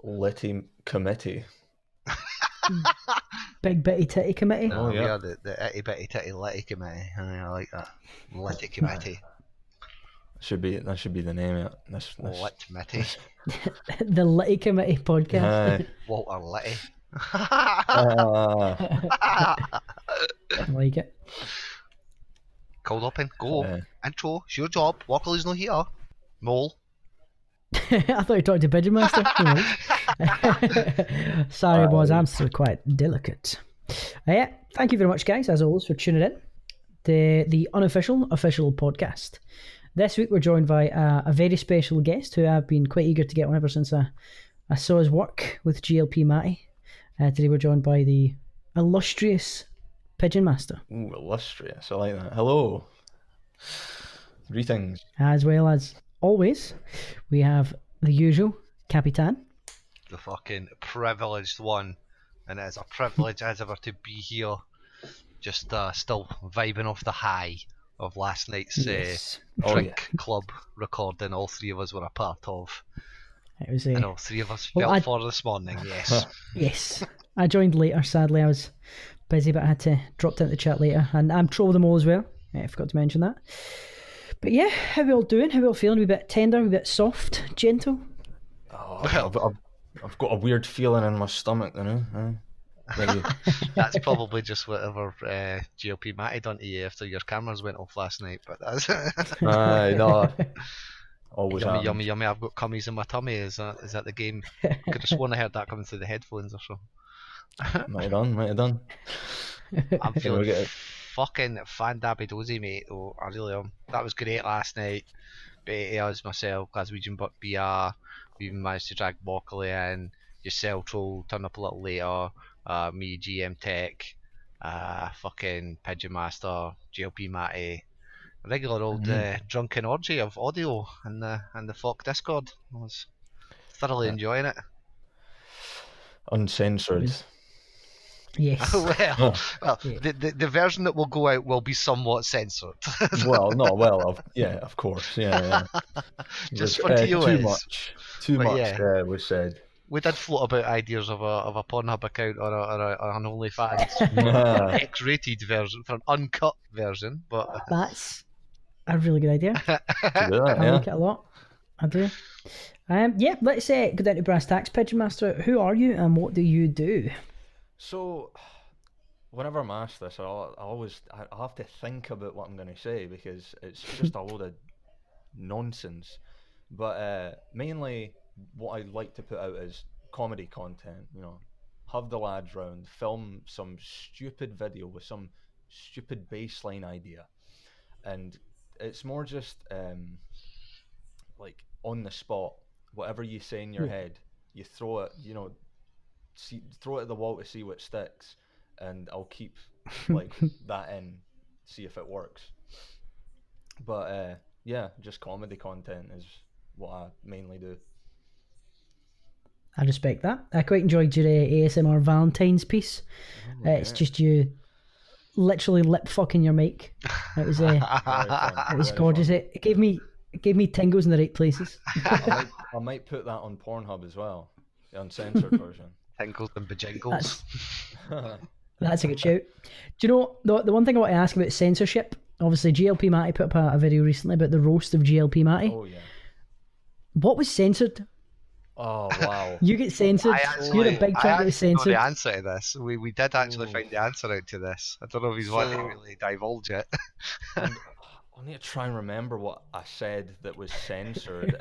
LITTY committee. Big Bitty Titty Committee. Oh, We yeah. are the Itty Bitty Titty Litty Committee. I like that. Litty Committee. That should be the name of it. This Lit Committee. The Litty Committee podcast. Walter Litty. I like it. Cold open. Go. Intro. It's your job. Walkerly's not here. Mole. I thought you were talking to Pigeon Master. Sorry, boys, I'm still quite delicate. Yeah, thank you very much, guys, as always, for tuning in. The Unofficial Official podcast. This week we're joined by a very special guest who I've been quite eager to get on ever since I saw his work with GLP Matty. Today we're joined by the illustrious Pigeon Master. Ooh, illustrious. I like that. Hello. Greetings. As well as always, we have the usual Capitan. The fucking privileged one. And it is a privilege as ever to be here. Just still vibing off the high of last night's drink club recording all three of us were a part of. It was and all three of us fell for this morning, yes. Yes. I joined later, sadly. I was busy, but I had to drop down to the chat later. And I'm trolled them all as well. I forgot to mention that. But yeah, how we all doing? How we all feeling? A wee bit tender, a wee bit soft, gentle? Oh, well, I've got a weird feeling in my stomach, you know. That's probably just whatever GLP Matty done to you after your cameras went off last night. But that's no, always yummy. I've got cummies in my tummy. Is that the game? I could have sworn I heard that coming through the headphones or so. Might have done. I'm feeling fucking fan-dabby-dozy, mate. Oh, I really am. That was great last night. Betty, us, myself, Glaswegian Buck BR. We even managed to drag Walkerly in. Yourself, Troll, turn up a little later. Me, GM Tech, fucking Pigeon Master, GLP Matty, a regular old drunken orgy of audio and the Flock Discord. I was thoroughly enjoying it. Uncensored. Yes. well, the version that will go out will be somewhat censored. Of course, yeah. Just for TOS. Too much was said. We did float about ideas of a Pornhub account or an OnlyFans X-rated version for an uncut version, but that's a really good idea. I like it a lot. I do. Let's go down to brass tacks. Pigeon Master, who are you and what do you do? So, whenever I'm asked this, I have to think about what I'm going to say because it's just a load of nonsense. But mainly, what I like to put out is comedy content. You know, have the lads round, film some stupid video with some stupid baseline idea, and it's more just like on the spot. Whatever you say in your head, you throw it. You know. Throw it at the wall to see what sticks, and I'll keep like that in, see if it works. But just comedy content is what I mainly do. I respect that. I quite enjoyed your ASMR Valentine's piece. It's just you literally lip fucking your mic. It was it was gorgeous. It gave me tingles in the right places. I might put that on Pornhub as well, the uncensored version. Tingles and bejingles. That's a good shout. Do you know, the one thing I want to ask about censorship, obviously GLP Matty put up a video recently about the roast of GLP Matty. Oh, yeah. What was censored? Oh, wow. You get censored. You're a big chunk that was censored. The answer to this. We did actually find the answer out to this. I don't know if he's wanting to really divulge it. I need to try and remember what I said that was censored.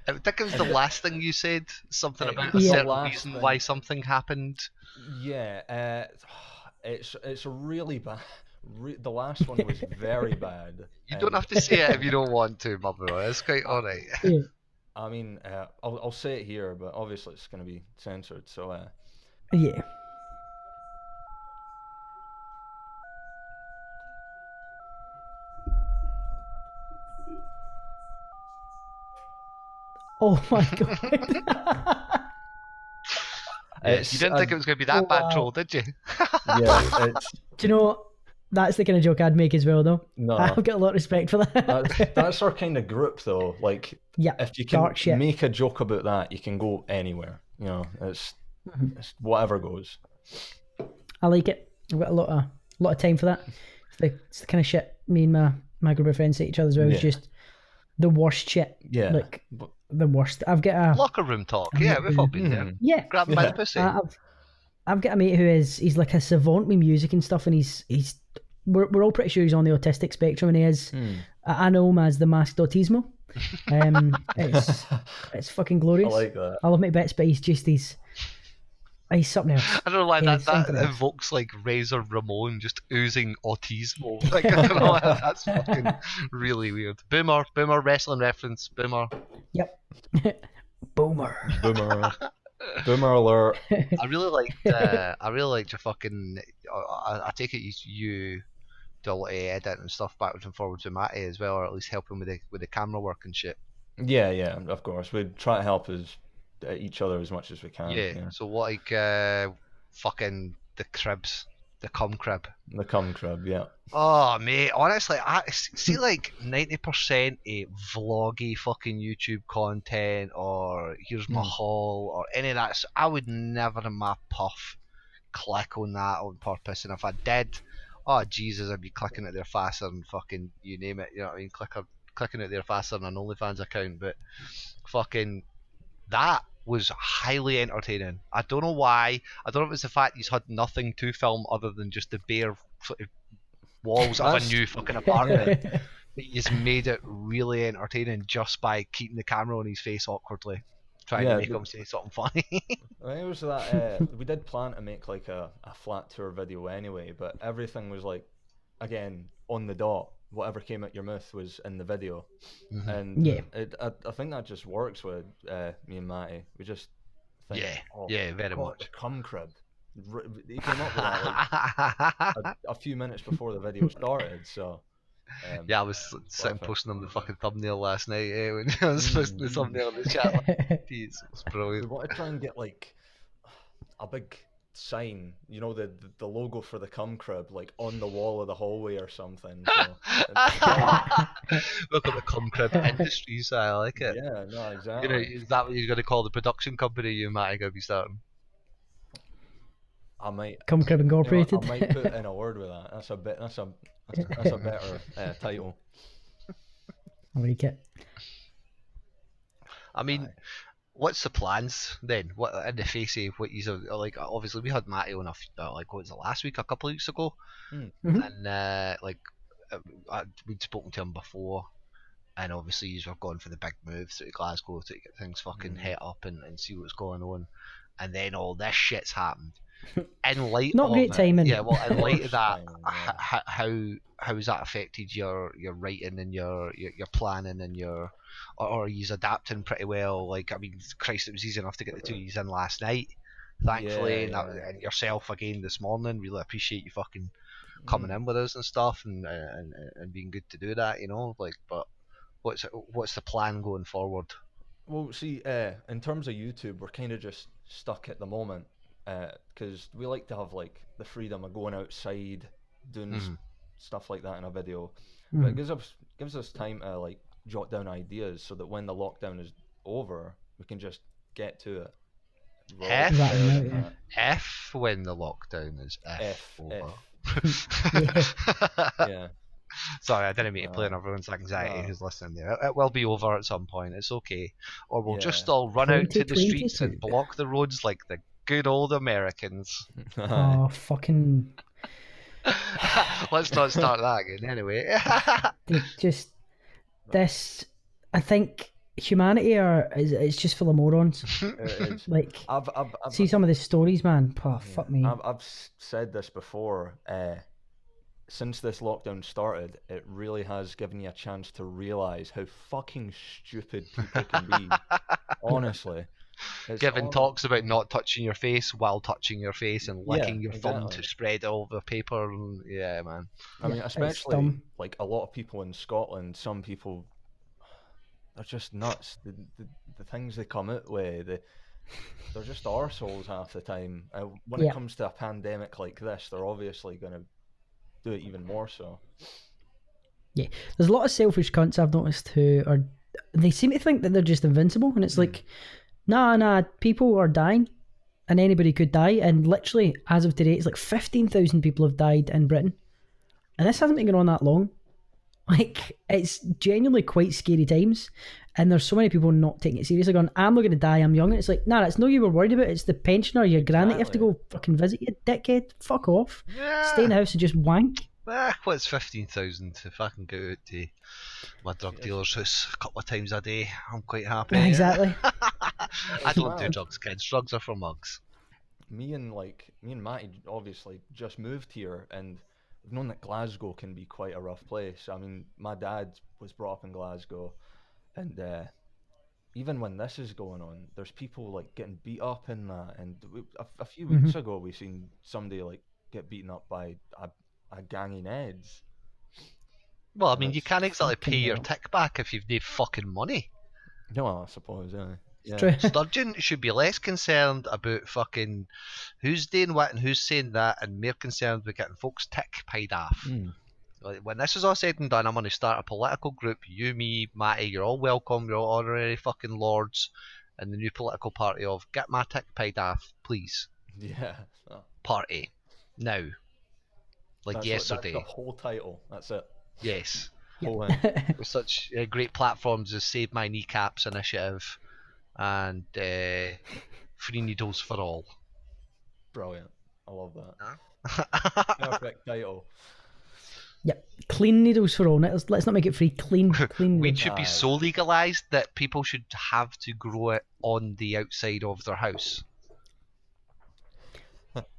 I think it was the last thing you said, something about a certain reason why something happened. Yeah, it's a really bad. The last one was very bad. You don't have to say it if you don't want to, my bro. It's quite alright. Yeah. I mean, I'll say it here, but obviously it's going to be censored. So yeah. Oh my god. You didn't think it was going to be that bad, Troll, did you? Yeah. Do you know, That's the kind of joke I'd make as well, though. No. I've got a lot of respect for that. That's our kind of group, though. Like, yeah, if you can dark shit. make a joke about that, you can go anywhere. You know, it's whatever goes. I like it. I've got a lot of time for that. It's the kind of shit me and my group of friends say to each other as well. It's just the worst shit. Yeah. Like the worst. I've got a locker room talk. Yeah, we've all been there. Yeah. Grab them by the pussy. I've got a mate he's like a savant with music and stuff, and we're all pretty sure he's on the autistic spectrum, and he is. I know him as the masked autismo. It's fucking glorious. I like that. I love my bits, but he's something else. I don't know why that evokes like Razor Ramon just oozing autismo. Like, I don't know, that's fucking really weird. Boomer wrestling reference. Boomer. Yep. Boomer alert. I really liked your fucking. I take it you do a lot of edit and stuff backwards and forwards with Matty as well, or at least help him with the camera work and shit. Yeah, of course. We try to help each other as much as we can. Yeah. So what, like fucking the cribs, the cum crib. The cum crib, yeah. Oh mate, honestly, I see like 90% of vloggy fucking YouTube content, or here's my haul, or any of that. So I would never in my puff click on that on purpose, and if I did, oh Jesus, I'd be clicking it there faster than fucking you name it. You know what I mean? Clicking it there faster than an OnlyFans account, but fucking that was highly entertaining. I don't know why. I don't know if it's the fact he's had nothing to film other than just the bare walls of a new fucking apartment. But he's made it really entertaining just by keeping the camera on his face awkwardly, trying to make him say something funny. I think it was that we did plan to make like a flat tour video anyway, but everything was like, again, on the dot. Whatever came out your mouth was in the video, and I think that just works with me and Matty. We just think, very much. The cum crib. He came up with that like a few minutes before the video started. So I was sitting posting on the fucking thumbnail last night when I was posting the thumbnail in the chat. It's brilliant. We want to try and get like a big sign, you know, the logo for the cum crib, like on the wall of the hallway or something. So look at the cum crib industries. I like it. Yeah, no, exactly. Is that what you're going to call the production company you might be starting? I might. Cum Crib Incorporated. I might put in a word with that. That's a better title. I like it. I mean, what's the plans then? What in the face of what you like? Obviously, we had Matty on like what was it, last week, a couple of weeks ago, and we'd spoken to him before, and obviously he's gone for the big move to Glasgow to get things fucking het up and see what's going on, and then all this shit's happened. In light not of great timing. Yeah, well, in light of that, how has that affected your writing and your planning and your or he's adapting pretty well? Like, I mean, Christ, it was easy enough to get the two of you in last night, thankfully, and yourself again this morning. Really appreciate you fucking coming in with us and stuff, and being good to do that, you know. Like, but what's the plan going forward? Well, see, in terms of YouTube, we're kind of just stuck at the moment. Because we like to have like the freedom of going outside, doing stuff like that in a video, but it gives us time to like jot down ideas so that when the lockdown is over, we can just get to it. If when the lockdown is over. Yeah. Sorry, I didn't mean to play on everyone's anxiety who's listening there. It will be over at some point. It's okay, or we'll just all run out to the streets and block the roads like the good old Americans. Oh, fucking. Let's not start that again, anyway. Just this. I think humanity it's just full of morons. Like, I've see some of the stories, man. Oh, fuck me. I've said this before. Since this lockdown started, it really has given you a chance to realise how fucking stupid people can be. Honestly. Giving talks about not touching your face while touching your face and licking your thumb to spread all the paper. Yeah, man. I mean, especially like a lot of people in Scotland, some people are just nuts. The things they come out with, they're just arseholes half the time. When it comes to a pandemic like this, they're obviously going to do it even more so. Yeah, there's a lot of selfish cunts I've noticed who are. They seem to think that they're just invincible, and it's like, nah, people are dying, and anybody could die. And literally, as of today, it's like 15,000 people have died in Britain, and this hasn't been going on that long. Like, it's genuinely quite scary times, and there's so many people not taking it seriously, going, I'm not going to die, I'm young. And it's like, nah, it's no you were worried about, it's the pensioner, your gran that you have to go fucking visit, you dickhead. Fuck off. Yeah. Stay in the house and just wank. What's 15,000? If I can go out to my drug dealer's house a couple of times a day, I'm quite happy. Exactly. I don't do drugs, kids. Drugs are for mugs. Me and Matty obviously just moved here, and we've known that Glasgow can be quite a rough place. I mean, my dad was brought up in Glasgow, and even when this is going on, there's people like getting beat up in that. And a few weeks ago, we seen somebody like get beaten up by a gang of Neds. Well, I mean, you can't exactly pay your tick back if you've no fucking money. No, I suppose, yeah. True. Sturgeon should be less concerned about fucking who's doing what and who's saying that, and more concerned with getting folks tick paid off. Like, when this is all said and done, I'm going to start a political group. You, me, Matty, you're all welcome. You're all honorary fucking lords in the new political party of get my tick paid off, please. Yeah. Party. Now. Like yesterday. That's the whole title. That's it. Yes. With such great platforms as Save My Kneecaps Initiative and Free Needles for All. Brilliant. I love that. Perfect title. Yep. Clean needles for all. Let's not make it free. Clean Weed should be so legalised that people should have to grow it on the outside of their house.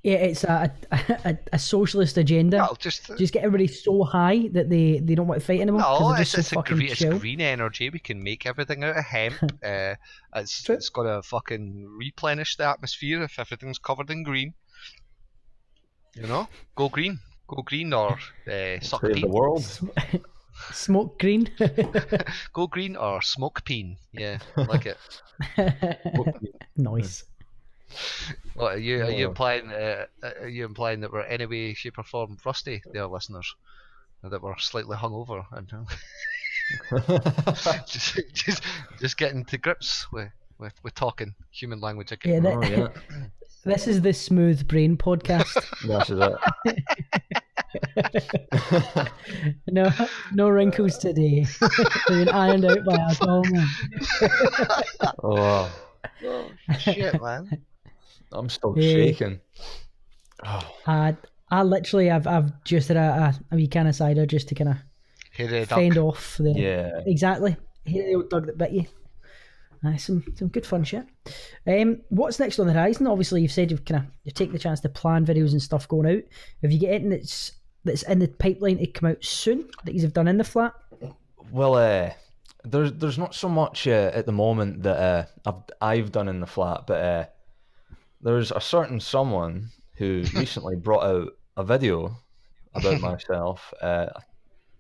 Yeah, it's a socialist agenda. No, just get everybody so high that they don't want to fight anymore. No, it's it's green energy. We can make everything out of hemp. It's got to fucking replenish the atmosphere if everything's covered in green. You know, go green or suck Save peen. the world. Smoke green. Go green or smoke peen. Yeah, like it. Nice. What are you implying? Are you implying that we're any way, shape, or form rusty, there, listeners? Or that we're slightly hungover and just getting to grips with talking human language again. Yeah, this is the Smooth Brain podcast. That is it. No wrinkles today. They've been ironed out by alcohol. Oh shit, man! I'm still shaking. I literally, I've just had a wee can of cider just to kind of fend off the exactly. Hear the old dog that bit you. Some good fun shit. What's next on the horizon? Obviously, you've said you take the chance to plan videos and stuff going out. Have you got anything that's in the pipeline to come out soon that you've done in the flat? Well, there's not so much at the moment that I've done in the flat, but there's a certain someone who recently brought out a video about myself.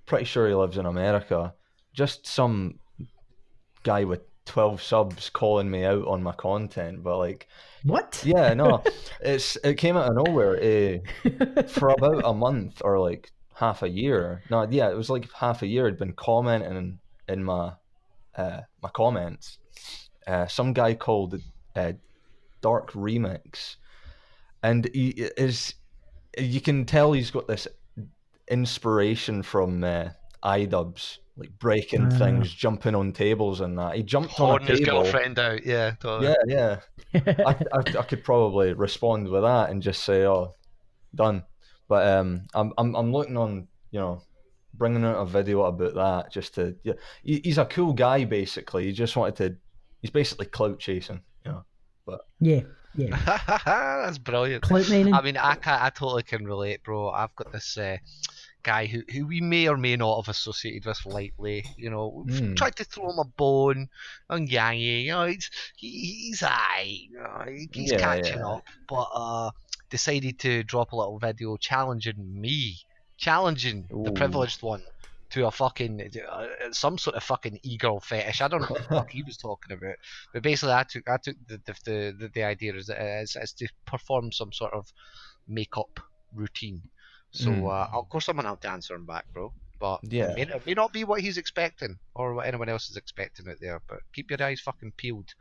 Pretty sure he lives in America. Just some guy with 12 subs calling me out on my content, but like, what? Yeah, no, it came out of nowhere. For about a month or like half a year. No, yeah, it was like half a year. I'd been commenting in my my comments. Some guy called Dark Remix, and you can tell he's got this inspiration from iDubbbz, like breaking things, jumping on tables and that. He jumped on a table. His girlfriend out, yeah, totally. Yeah. I could probably respond with that and just say, "Oh, done." But I'm looking on, bringing out a video about that just to. Yeah, he's a cool guy basically. He just wanted to. He's basically clout chasing, But yeah. That's brilliant. Clout mining. I mean, I totally can relate, bro. I've got this guy who we may or may not have associated with lightly. Tried to throw him a bone on Yangy. He's he's catching up, but decided to drop a little video challenging the privileged one to a fucking some sort of fucking e-girl fetish. I don't know what the fuck he was talking about, but basically I took the idea is to perform some sort of makeup routine. So of course I'm gonna have to answer him back, bro. But Yeah. it may not be what he's expecting or what anyone else is expecting out there. But keep your eyes fucking peeled.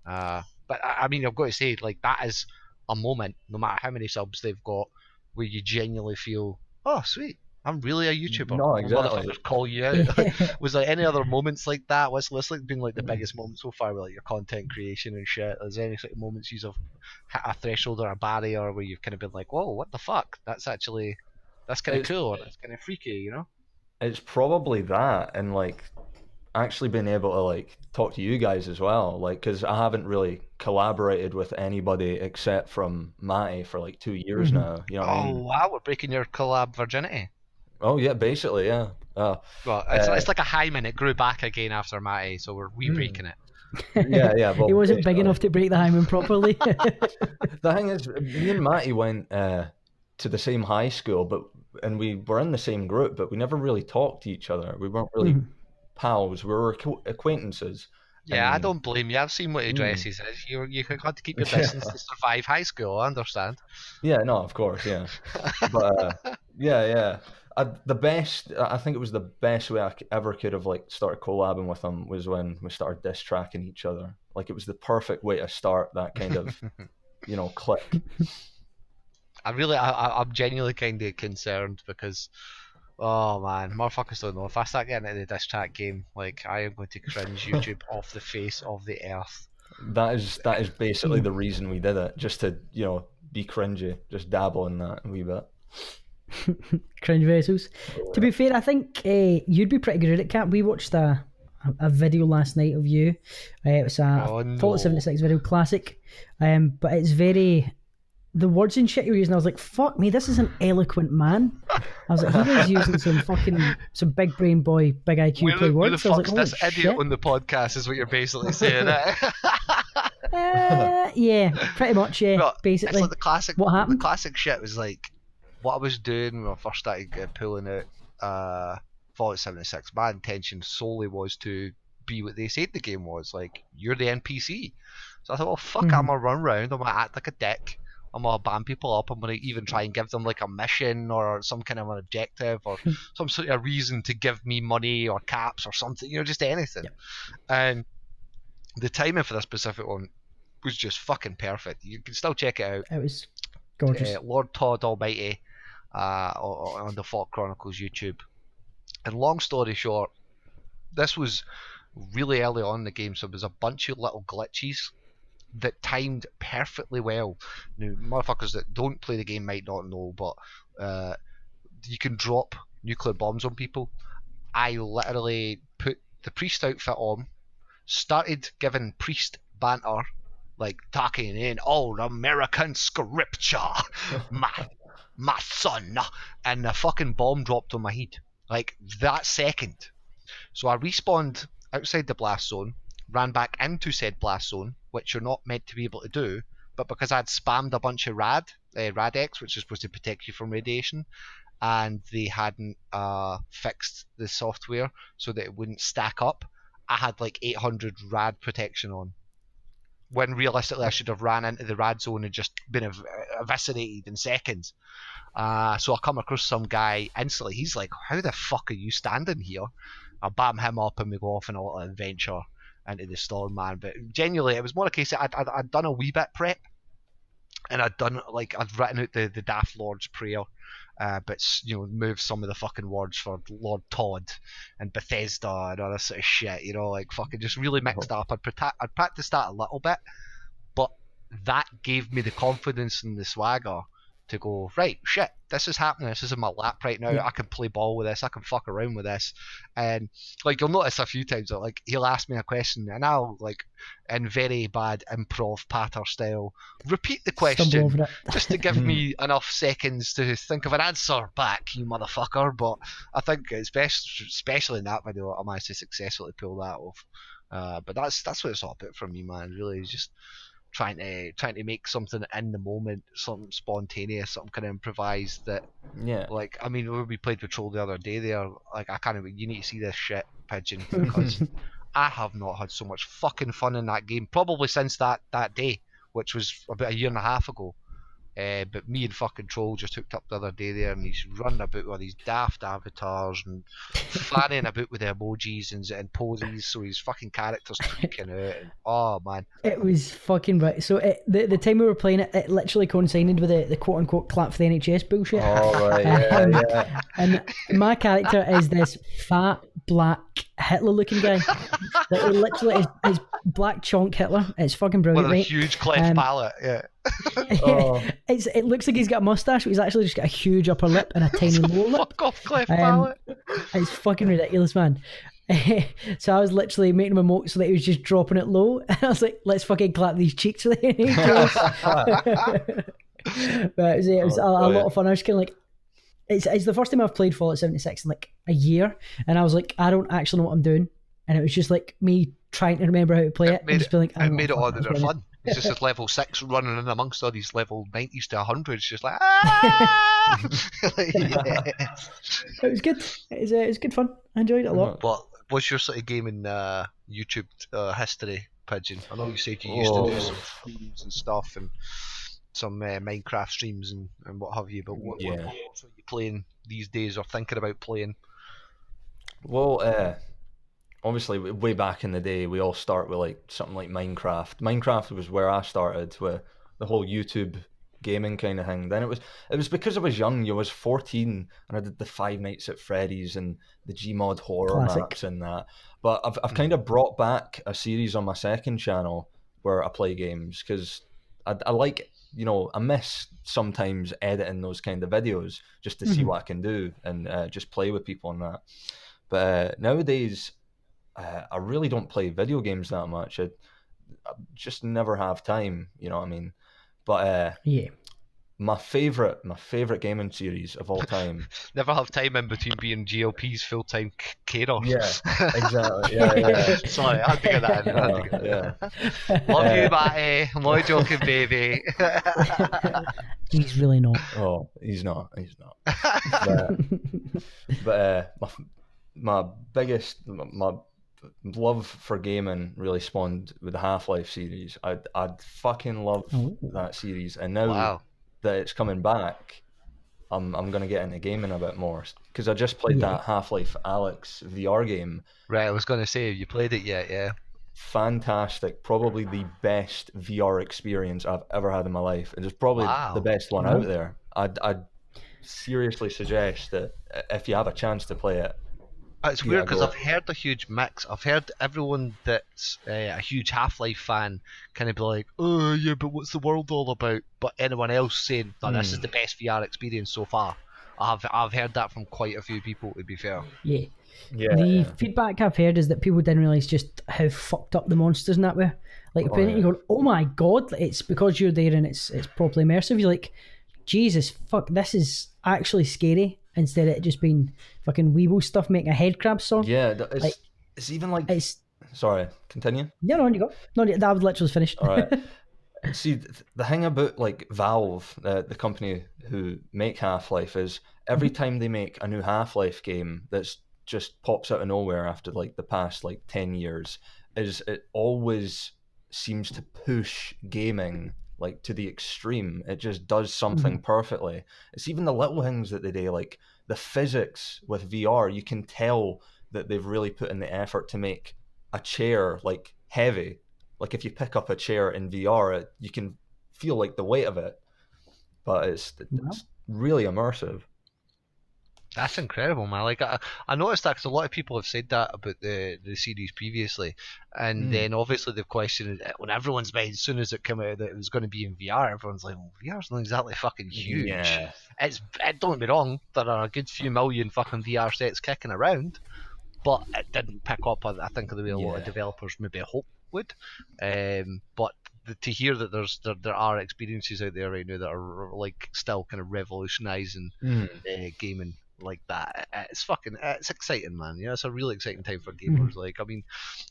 But I mean, I've got to say, like, that is a moment, no matter how many subs they've got, where you genuinely feel, oh, sweet, I'm really a YouTuber. No, exactly. Motherfuckers call you out. Was there any other moments like that? What's like been like the biggest moment so far with like your content creation and shit? Is there any sort of moments you've hit a threshold or a barrier where you've kind of been like, whoa, what the fuck? That's kind of cool, or that's kind of freaky, you know? It's probably that, and like actually being able to like talk to you guys as well, like, because I haven't really collaborated with anybody except from Matty for like 2 years now. You know what I mean? Wow, we're breaking your collab virginity. Oh yeah, basically, yeah. Well, it's like a hymen. It grew back again after Matty, so we're re-breaking it. Yeah. Well, he wasn't big enough to break the hymen properly. The thing is, me and Matty went to the same high school, and we were in the same group, but we never really talked to each other. We weren't really pals. We were acquaintances. Yeah, I don't blame you. I've seen what he dresses is. You had to keep your distance to survive high school. I understand. Yeah, no, of course, yeah. But yeah. I think it was the best way I ever could have like started collabing with him was when we started diss tracking each other. Like, it was the perfect way to start that kind of, click. I'm genuinely kind of concerned because, oh man, motherfuckers don't know. If I start getting into the diss track game, like, I am going to cringe YouTube off the face of the earth. That is basically the reason we did it, just to be cringy, just dabble in that a wee bit. Cringe vessels. To be fair, I think you'd be pretty good at it, Cap. We watched a video last night of you. It was a Fallout 76 video, classic. But it's very... The words and shit you were using, I was like, fuck me, this is an eloquent man. I was like, he was using some big brain boy, big IQ play words. Who the fuck's like, this idiot on the podcast is what you're basically saying. Yeah, pretty much, yeah, But basically. It's like the classic, what happened? The classic shit was like, what I was doing when I first started pulling out Fallout 76, my intention solely was to be what they said the game was. Like, you're the NPC. So I thought, well, fuck, I'm gonna run around, I'm gonna act like a dick, I'm gonna ban people up, I'm gonna even try and give them like a mission or some kind of an objective or some sort of reason to give me money or caps or something, just anything. Yep. And the timing for this specific one was just fucking perfect. You can still check it out. It was gorgeous. Lord Todd Almighty on the Fallout Chronicles YouTube. And long story short, this was really early on in the game, so there was a bunch of little glitches that timed perfectly well. Now, motherfuckers that don't play the game might not know, but you can drop nuclear bombs on people. I literally put the priest outfit on, started giving priest banter, like talking in all American scripture, my son, and the fucking bomb dropped on my head, like that second. So I respawned outside the blast zone, ran back into said blast zone, which you're not meant to be able to do, but because I'd spammed a bunch of Rad-X, which is supposed to protect you from radiation, and they hadn't fixed the software so that it wouldn't stack up, I had like 800 Rad protection on, when realistically I should have ran into the Rad zone and just been eviscerated in seconds. So I come across some guy instantly, he's like, how the fuck are you standing here? I bam him up and we go off on a little adventure into the storm, man. But genuinely, it was more a case that I'd done a wee bit prep, and I'd written out the Daft Lord's prayer, but moved some of the fucking words for Lord Todd and Bethesda and all this sort of shit, like fucking just really mixed up. I'd practiced that a little bit, but that gave me the confidence and the swagger to go, right, shit, this is happening, this is in my lap right now, I can play ball with this, I can fuck around with this. And like, you'll notice a few times that like he'll ask me a question and I'll, like, in very bad improv patter style, repeat the question just to give me enough seconds to think of an answer back, you motherfucker. But I think especially in that video I managed to successfully pull that off. But that's what it's all about for me, man. Really, just trying to make something in the moment, something spontaneous, something kind of improvised that, like, I mean, when we played Patrol the other day there, like, you need to see this shit, Pigeon, because I have not had so much fucking fun in that game, probably since that day, which was about a year and a half ago. But me and fucking Troll just hooked up the other day there, and he's running about with these daft avatars and fanning about with the emojis and poses, so his fucking character's tweaking out. And, oh man, it was fucking right. So the time we were playing it, it literally coincided with the quote unquote clap for the NHS bullshit. Oh, right, yeah. And my character is this fat black Hitler looking guy. Like, he literally is black chonk Hitler. It's fucking brilliant. with a right? huge cleft palate. Yeah. Oh. It looks like he's got a mustache, but he's actually just got a huge upper lip and a tiny lower lip. Fuck off, cleft palate. It's fucking ridiculous, man. So I was literally making him emote so that he was just dropping it low, and I was like, "Let's fucking clap these cheeks for the NHS." But it was a lot of fun. I was kind of like, it's the first time I've played Fallout 76 in like a year, and I was like, I don't actually know what I'm doing, and it was just like me trying to remember how to play it. Made it all the fun. fun. It's just at level 6 running in amongst all these level 90s to 100s, just like, ah! It was good. It was good fun. I enjoyed it a lot. But what's your sort of gaming YouTube history, Pigeon? I know you said you used to do some streams and stuff and some Minecraft streams and what have you, but what are you playing these days or thinking about playing? Well, obviously, way back in the day, we all start with like something like Minecraft. Minecraft was where I started with the whole YouTube gaming kind of thing. Then it was because I was young. I was 14, and I did the Five Nights at Freddy's and the Gmod horror maps and that. But I've kind of brought back a series on my second channel where I play games because I like, you know, I miss sometimes editing those kind of videos just to see what I can do and just play with people on that. But nowadays, I really don't play video games that much. I just never have time, you know what I mean? But my favorite gaming series of all time. Never have time in between being GLP's full-time carer. Yeah, exactly. Yeah. Sorry, I had to get that in. Love you, Matty. I'm only joking, baby. He's really not. Oh, he's not. But my love for gaming really spawned with the Half-Life series. I'd fucking love that series, and now that it's coming back, I'm gonna get into gaming a bit more because I just played that Half-Life Alyx VR game. Right, I was gonna say, have you played it yet? Yeah. Fantastic, probably the best VR experience I've ever had in my life, and it's probably the best one out there. I'd seriously suggest that if you have a chance to play it. It's weird because I've heard a huge mix. I've heard everyone that's a huge Half-Life fan kind of be like, "Oh yeah, but what's the world all about?" But anyone else saying that this is the best VR experience so far. I've heard that from quite a few people, to be fair. Yeah. The feedback I've heard is that people didn't realise just how fucked up the monsters in that were. Like playing it, you go, "Oh my god!" It's because you're there and it's properly immersive. You're like, "Jesus fuck, this is actually scary." Instead of it just being fucking weeble stuff making a head crab song. Yeah, it's even like... Sorry, continue? Yeah, no, you go. No, that was literally finished. All right. See, the thing about like Valve, the company who make Half-Life, is every time they make a new Half-Life game that's just pops out of nowhere after like the past like 10 years, is it always seems to push gaming like to the extreme. It just does something perfectly. It's even the little things that they do, like the physics with VR. You can tell that they've really put in the effort to make a chair like heavy. Like if you pick up a chair in VR, you can feel like the weight of it. But it's really immersive. That's incredible, man. Like I noticed that because a lot of people have said that about the series previously, and then obviously they've questioned it when everyone's mind. As soon as it came out that it was going to be in VR, everyone's like, "Well, VR's not exactly fucking huge." Yeah. Don't get me wrong, there are a good few million fucking VR sets kicking around, but it didn't pick up. I think the way a lot of developers maybe hope would. But to hear that there are experiences out there right now that are like still kind of revolutionising gaming like that, it's exciting, man. You know, it's a really exciting time for gamers. Like, I mean,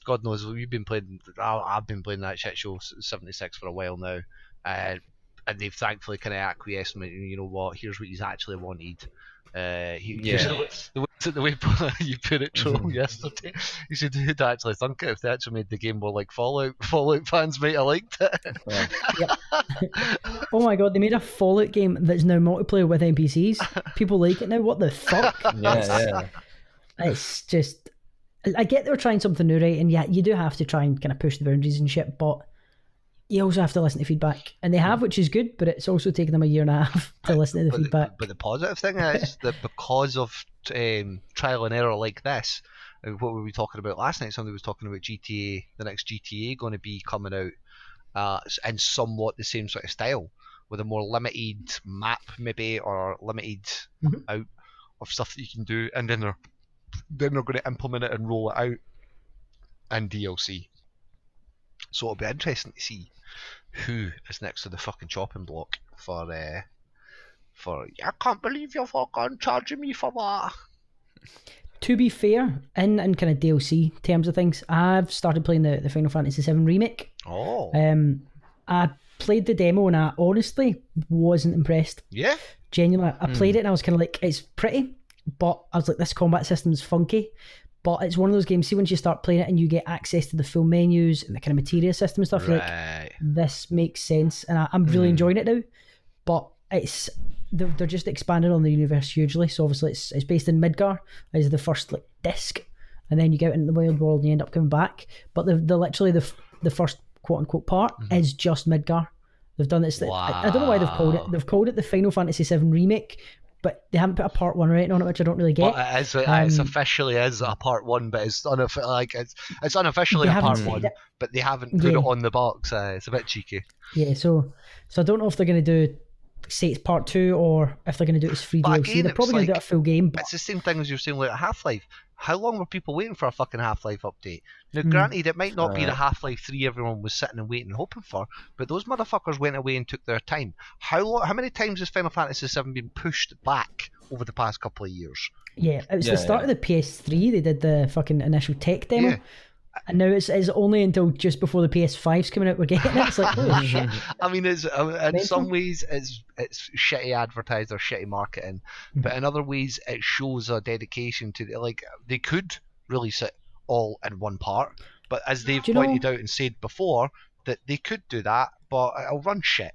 God knows I've been playing that shit show 76 for a while now, and they've thankfully kind of acquiesced and, you know what, here's what he's actually wanted. The way you put it, Troll, yesterday. You said who'd actually thunk it if they actually made the game more like Fallout. Fallout fans might have liked it. Oh my god, they made a Fallout game that's now multiplayer with NPCs. People like it now. What the fuck? It's just, I get they were trying something new, right? And yeah, you do have to try and kind of push the boundaries and shit, but you also have to listen to feedback, and they have, which is good. But it's also taken them a year and a half to listen to the feedback. But the positive thing is that because of trial and error like this, what were we talking about last night? Somebody was talking about GTA, the next GTA going to be coming out in somewhat the same sort of style, with a more limited map maybe, or limited out of stuff that you can do, and then they're going to implement it and roll it out in DLC. So it'll be interesting to see who is next to the fucking chopping block for I can't believe you're fucking charging me for that. To be fair, in kind of DLC terms of things, I've started playing the Final Fantasy VII Remake. Oh. I played the demo and I honestly wasn't impressed. Yeah? Genuinely. I played it and I was kind of like, it's pretty, but I was like, this combat system's funky. But it's one of those games, see, once you start playing it and you get access to the full menus and the kind of materia system and stuff, you're like, this makes sense. And I'm really enjoying it now. But they're just expanding on the universe hugely. So obviously it's based in Midgar as the first like disc. And then you get into the wild world and you end up coming back. But the literally the first quote unquote part is just Midgar. They've done this. Wow. I don't know why they've called it. They've called it the Final Fantasy VII Remake. But they haven't put a part 1 rating on it, which I don't really get. But it officially is a part 1, but it's unofficially a part 1, but they haven't put it on the box. It's a bit cheeky. Yeah, so I don't know if they're going to do, say it's part 2, or if they're going to do it as free DLC. Again, they're probably going to do a full game. But it's the same thing as you're saying like Half-Life. How long were people waiting for a fucking Half-Life update? Now, granted, it might not be the Half-Life 3 everyone was sitting and waiting and hoping for, but those motherfuckers went away and took their time. How many times has Final Fantasy VII been pushed back over the past couple of years? Yeah, it was the start of the PS3. They did the fucking initial tech demo. Yeah. And now it's only until just before the PS5's coming out we're getting it. It's like, holy shit. I mean, it's in some ways it's shitty advertised or shitty marketing, but in other ways it shows a dedication to like they could release it all in one part, but as they've pointed out and said before, that they could do that, but it'll run shit.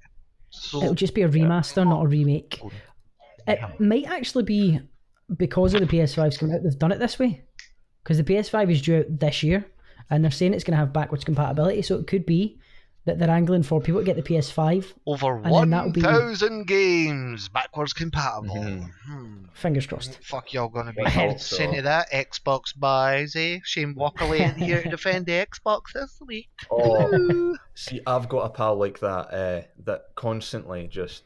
So it'll just be a remaster, not a remake. It might actually be because of the PS5's coming out. They've done it this way because the PS5 is due out this year. And they're saying it's going to have backwards compatibility, so it could be that they're angling for people to get the PS5. Over 1,000 games backwards compatible. Fingers crossed. Fuck y'all gonna be saying to that. Xbox buys, eh? Shane Walkerley in here to defend the Xbox this week. Oh, see, I've got a pal like that that constantly just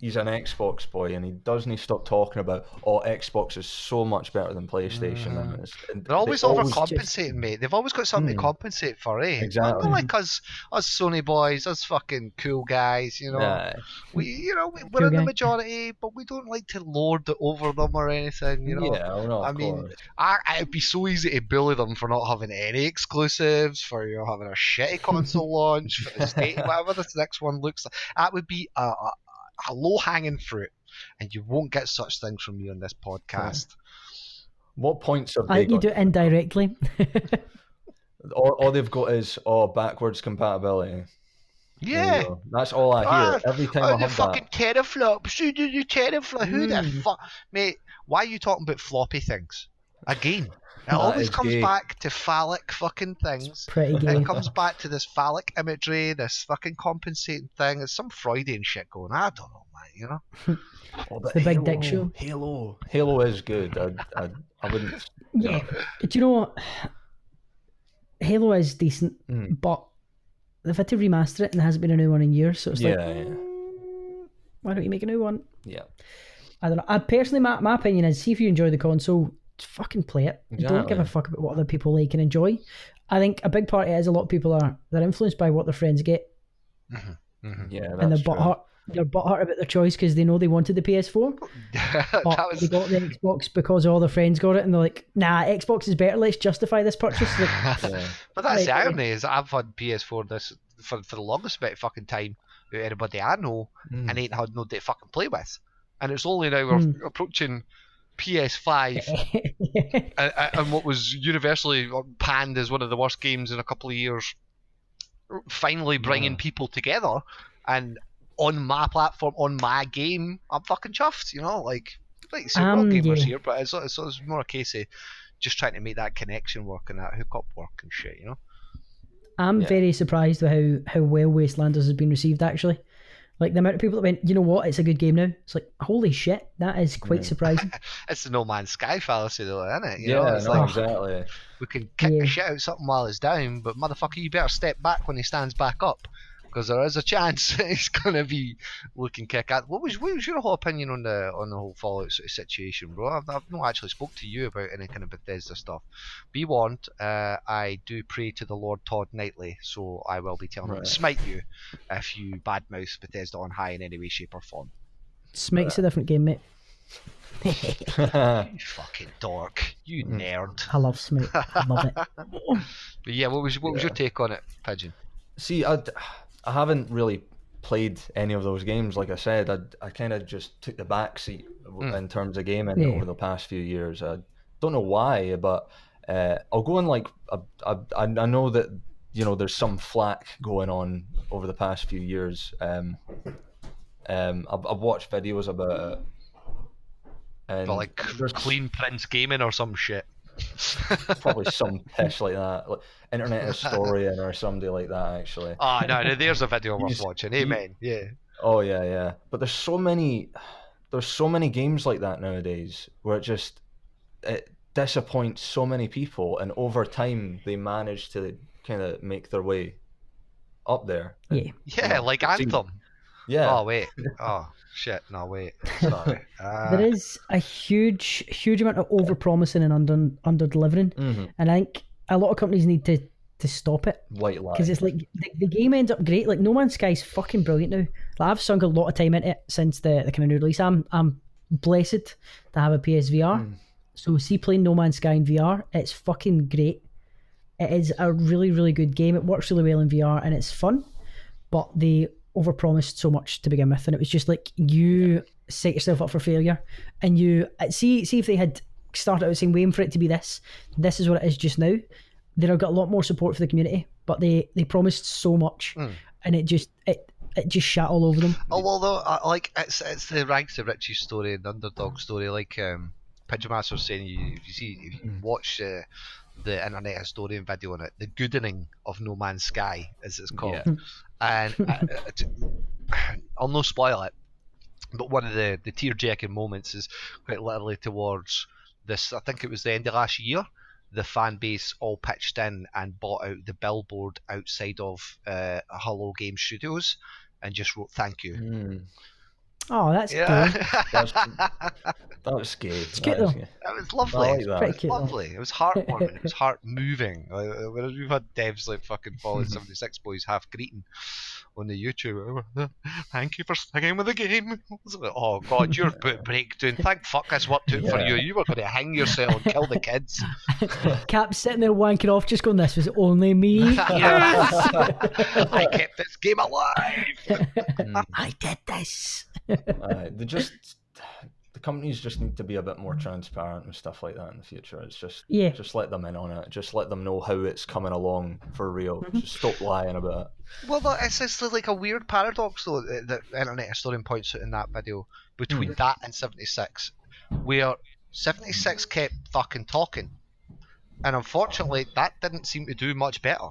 he's an Xbox boy and he doesn't stop talking about Xbox is so much better than PlayStation. They're always overcompensating, mate. They've always got something to compensate for, eh? Exactly. Not like us Sony boys, us fucking cool guys, you know. Yeah. We're in the majority, but we don't like to lord it over them or anything, you know. Yeah, no, I mean, it'd be so easy to bully them for not having any exclusives, for having a shitty console launch, for the state, whatever this next one looks like. That would be a low-hanging fruit, and you won't get such things from me on this podcast. What points have they got? You do it indirectly. all they've got is backwards compatibility. Yeah, that's all I hear every time I have fucking teraflops. You do teraflop. Who the fuck, mate? Why are you talking about floppy things again? It always comes back to phallic fucking things. Pretty gay. It comes back to this phallic imagery, this fucking compensating thing. There's some Freudian shit going. I don't know, man. You know. The big dick show. Halo is good. I wouldn't. Yeah. Do you know what? Halo is decent, but they've had to remaster it, and there hasn't been a new one in years. So it's why don't you make a new one? Yeah. I don't know. I personally, my opinion is, see if you enjoy the console, fucking play it. Exactly. Don't give a fuck about what other people like and enjoy. I think a big part of it is a lot of people they're influenced by what their friends get. Yeah, that's and true. They're butthurt about their choice because they know they wanted the PS4, but they got the Xbox because all their friends got it, and they're like, "Nah, Xbox is better. Let's justify this purchase." Like, but that's the irony is I've had PS4 this for the longest bit of fucking time with anybody I know, and ain't had no day to fucking play with. and it's only now we're approaching PS5, and what was universally panned as one of the worst games in a couple of years, finally bringing people together, and on my platform, on my game, I'm fucking chuffed, you know, like you say, we're all gamers here, but it's more a case of just trying to make that connection work and that hookup work and shit, you know. I'm very surprised with how well Wastelanders has been received, actually. Like, the amount of people that went, you know what, it's a good game now. It's like, holy shit, that is quite surprising. It's the No Man's Sky fallacy, though, isn't it? You yeah, know, it's no, like, exactly. we can kick the shit out of something while it's down, but motherfucker, you better step back when he stands back up, because there is a chance he's gonna be looking kick at. What was your whole opinion on the whole Fallout sort of situation, bro? I've not actually spoke to you about any kind of Bethesda stuff. Be warned, I do pray to the Lord Todd nightly, so I will be telling him to smite you if you badmouth Bethesda on high in any way, shape, or form. Smite's a different game, mate. You fucking dork, you nerd. I love Smite. I love it. But yeah, what was your take on it, Pigeon? See, I haven't really played any of those games. Like I said, I kind of just took the back seat in terms of gaming over the past few years. I don't know why, but I'll go on like I know that, you know, there's some flack going on over the past few years. I've watched videos about it. And but like Clean Prince Gaming or some shit. Probably some pish like that, like Internet Historian or somebody like that, actually. Oh no, there's a video worth watching. Amen. Yeah. Oh yeah. But there's so many games like that nowadays where it disappoints so many people, and over time they manage to kind of make their way up there. Yeah, like Anthem. Yeah. Oh wait. Oh shit. No wait. Sorry. There is a huge amount of over-promising and under-delivering, and I think a lot of companies need to stop it. White lie. Because it's like the game ends up great. Like, No Man's Sky is fucking brilliant now. Like, I've sunk a lot of time into it since the kind of new release. I'm blessed to have a PSVR. So see, playing No Man's Sky in VR, it's fucking great. It is a really, really good game. It works really well in VR and it's fun, but they overpromised so much to begin with, and it was just like, you set yourself up for failure. And you see if they had started out saying, waiting for it to be this is what it is just now, they'd have got a lot more support for the community. But they promised so much, and it just shat all over them. Oh well, though, like it's the rags to riches story and the underdog story. Like Pigeon Master was saying, if you watch the Internet Historian video on it, the goodening of No Man's Sky, as it's called. And I'll no spoil it, but one of the tear-jerking moments is quite literally towards this, I think it was the end of last year, the fan base all pitched in and bought out the billboard outside of Hello Game Studios and just wrote thank you. Oh, that's good. That was scary. It's cute, though. That was lovely. I like that. Pretty cute, lovely. It was heartwarming. It was heart moving. We've had devs like fucking Fallout 76 boys half greeting on the YouTube. Thank you for sticking with the game. Like, oh god, you're breakdown. Thank fuck this worked out for you. You were going to hang yourself and kill the kids. Cap's sitting there wanking off, just going, this was only me. Yes! I kept this game alive. I did this. The companies just need to be a bit more transparent and stuff like that in the future. It's just let them in on it. Just let them know how it's coming along for real. Just stop lying about it. Well, it's like a weird paradox though that Internet Historian points out in that video between that and 76, where 76 kept fucking talking, and unfortunately that didn't seem to do much better.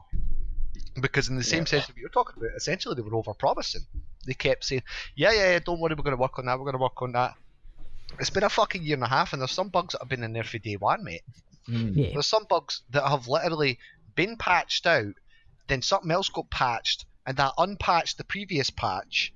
Because in the same sense that you're talking about, essentially they were over-promising. They kept saying, yeah, don't worry, we're going to work on that, we're going to work on that. It's been a fucking year and a half, and there's some bugs that have been in there for day one, mate. There's some bugs that have literally been patched out, then something else got patched, and that unpatched the previous patch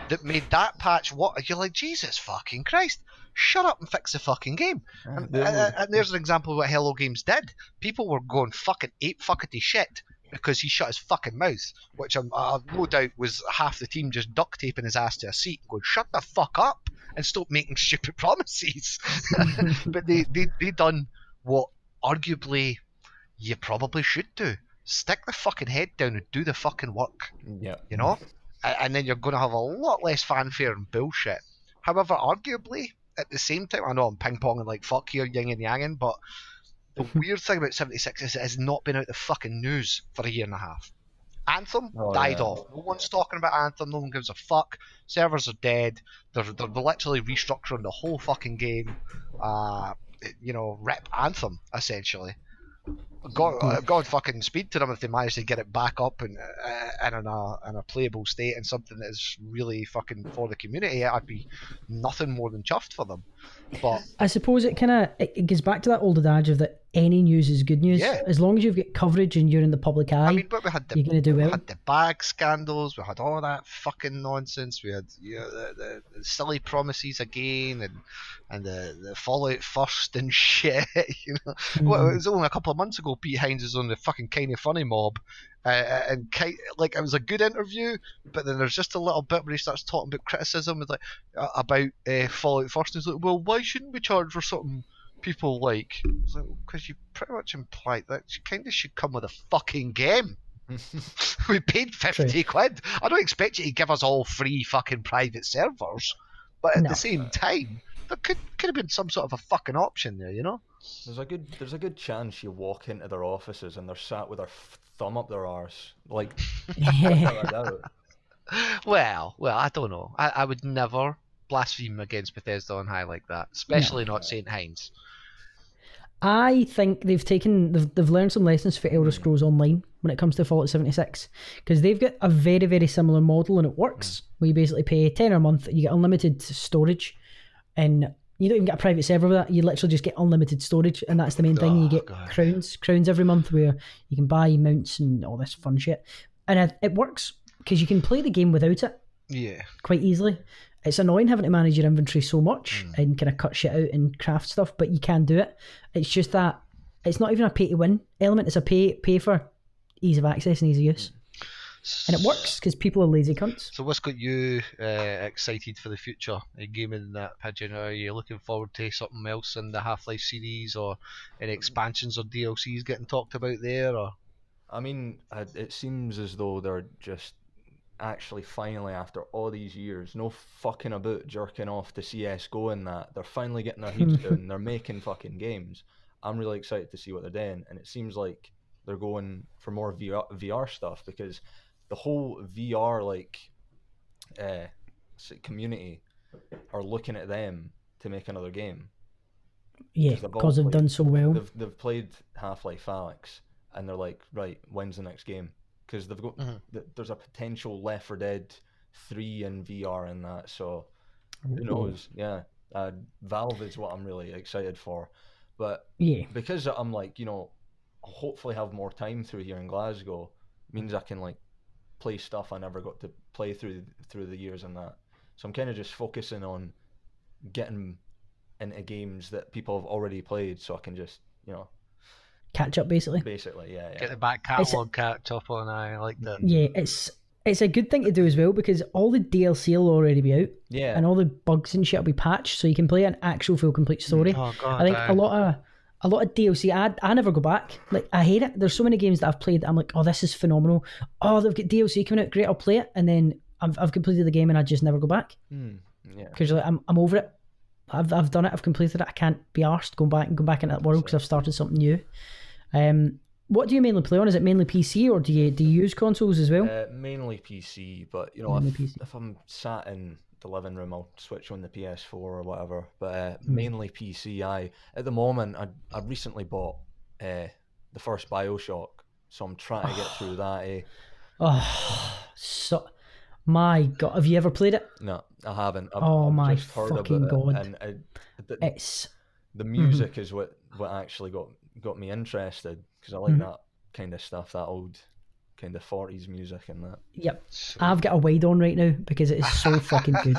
that made that patch what? You're like, Jesus fucking Christ, shut up and fix the fucking game. And there's an example of what Hello Games did. People were going fucking ape fuckety shit because he shut his fucking mouth, which I've no doubt was half the team just duct taping his ass to a seat and going, shut the fuck up and stop making stupid promises. But they done what arguably you probably should do. Stick the fucking head down and do the fucking work. Yeah. You know? And then you're going to have a lot less fanfare and bullshit However, arguably, at the same time, I know I'm ping-ponging like fuck here, yin and yanging, but the weird thing about 76 is it has not been out the fucking news for a year and a half. Anthem died off. No one's talking about Anthem. No one gives a fuck. Servers are dead. They're literally restructuring the whole fucking game. Rep Anthem essentially. God fucking speed to them if they manage to get it back up and in a playable state and something that is really fucking for the community. I'd be nothing more than chuffed for them. But I suppose it goes back to that old adage of that any news is good news. Yeah. As long as you've got coverage and you're in the public eye, I mean, but we had you're going to do well. We had the bag scandals. We had all that fucking nonsense. We had the silly promises again, and the Fallout first and shit. Well, it was only a couple of months ago. Pete Hines was on the fucking Kinda Funny Mob, and it was a good interview. But then there's just a little bit where he starts talking about criticism, about Fallout first. And he's like, well, why shouldn't we charge for something people like? Because you pretty much implied that you kind of should come with a fucking game. We paid 50 quid. I don't expect you to give us all free fucking private servers, but at the same time, there could have been some sort of a fucking option there, There's a good chance you walk into their offices and they're sat with their thumb up their arse, like. Well, I don't know. I would never blaspheme against Bethesda on high like that, especially not St. Hines. I think they've learned some lessons for Elder Scrolls Online when it comes to Fallout 76, because they've got a very, very similar model and it works. Where you basically pay $10 a month, you get unlimited storage, and you don't even get a private server with that. You literally just get unlimited storage, and that's the main thing. You get crowns every month where you can buy mounts and all this fun shit, and it works because you can play the game without it. Yeah, quite easily. It's annoying having to manage your inventory so much and kind of cut shit out and craft stuff, but you can do it. It's just that it's not even a pay to win element. It's a pay for ease of access and ease of use. And it works because people are lazy cunts. So what's got you excited for the future in gaming, that Pigeon? Are you looking forward to something else in the Half-Life series, or any expansions or DLCs getting talked about there? Or I mean, it seems as though they're just actually finally, after all these years, no fucking about jerking off to CSGO and that, they're finally getting their heads down. They're making fucking games. I'm really excited to see what they're doing, and it seems like they're going for more VR stuff, because the whole VR community are looking at them to make another game. Yeah, because they've done so well. They've played Half-Life Alyx, and they're like, right, when's the next game? Because they've got there's a potential Left 4 Dead 3 in VR and that, so who knows? Yeah, Valve is what I'm really excited for, but because I'm I'll hopefully have more time through here in Glasgow, means I can play stuff I never got to play through the years and that. So I'm kind of just focusing on getting into games that people have already played, so I can just catch up, basically. Yeah. Get the back catalogue catch up on. I like that. Yeah, it's a good thing to do as well, because all the DLC will already be out. Yeah. And all the bugs and shit will be patched, so you can play an actual full complete story. Oh God, I think a lot of DLC, I never go back. I hate it. There's so many games that I've played that I'm like, oh, this is phenomenal. Oh, they've got DLC coming out, great, I'll play it. And then I've completed the game and I just never go back. Yeah. Because I'm over it. I've done it. I've completed it. I can't be arsed going back into that world because I've started something new. What do you mainly play on? Is it mainly PC, or do you use consoles as well? Mainly PC, but if I'm sat in the living room, I'll switch on the PS4 or whatever. But mainly PC. At the moment, I recently bought the first BioShock, so I'm trying to get through that. My God, have you ever played it? No, I haven't. My just heard fucking about God! And It's the music is what actually got me interested, because I like that kind of stuff, that old kind of 40s music and that. Yep. I've got a wide on right now because it is so fucking good.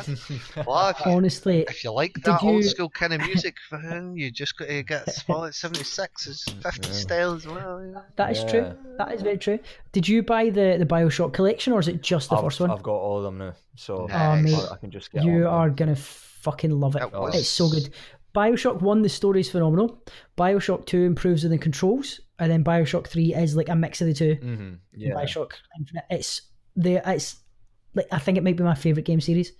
Well, honestly, if you like that old school kind of music, man, you just got to get Fallout 76's 50 style as well. Yeah. That is true. That is very true. Did you buy the BioShock collection, or is it just the first one? I've got all of them now, so mate, I can just get you are gonna fucking love it. It's so good. BioShock 1, the story's phenomenal. BioShock 2 improves in the controls, and then BioShock 3 is like a mix of the two. Mm-hmm. Yeah. BioShock Infinite, it's I think it might be my favourite game series,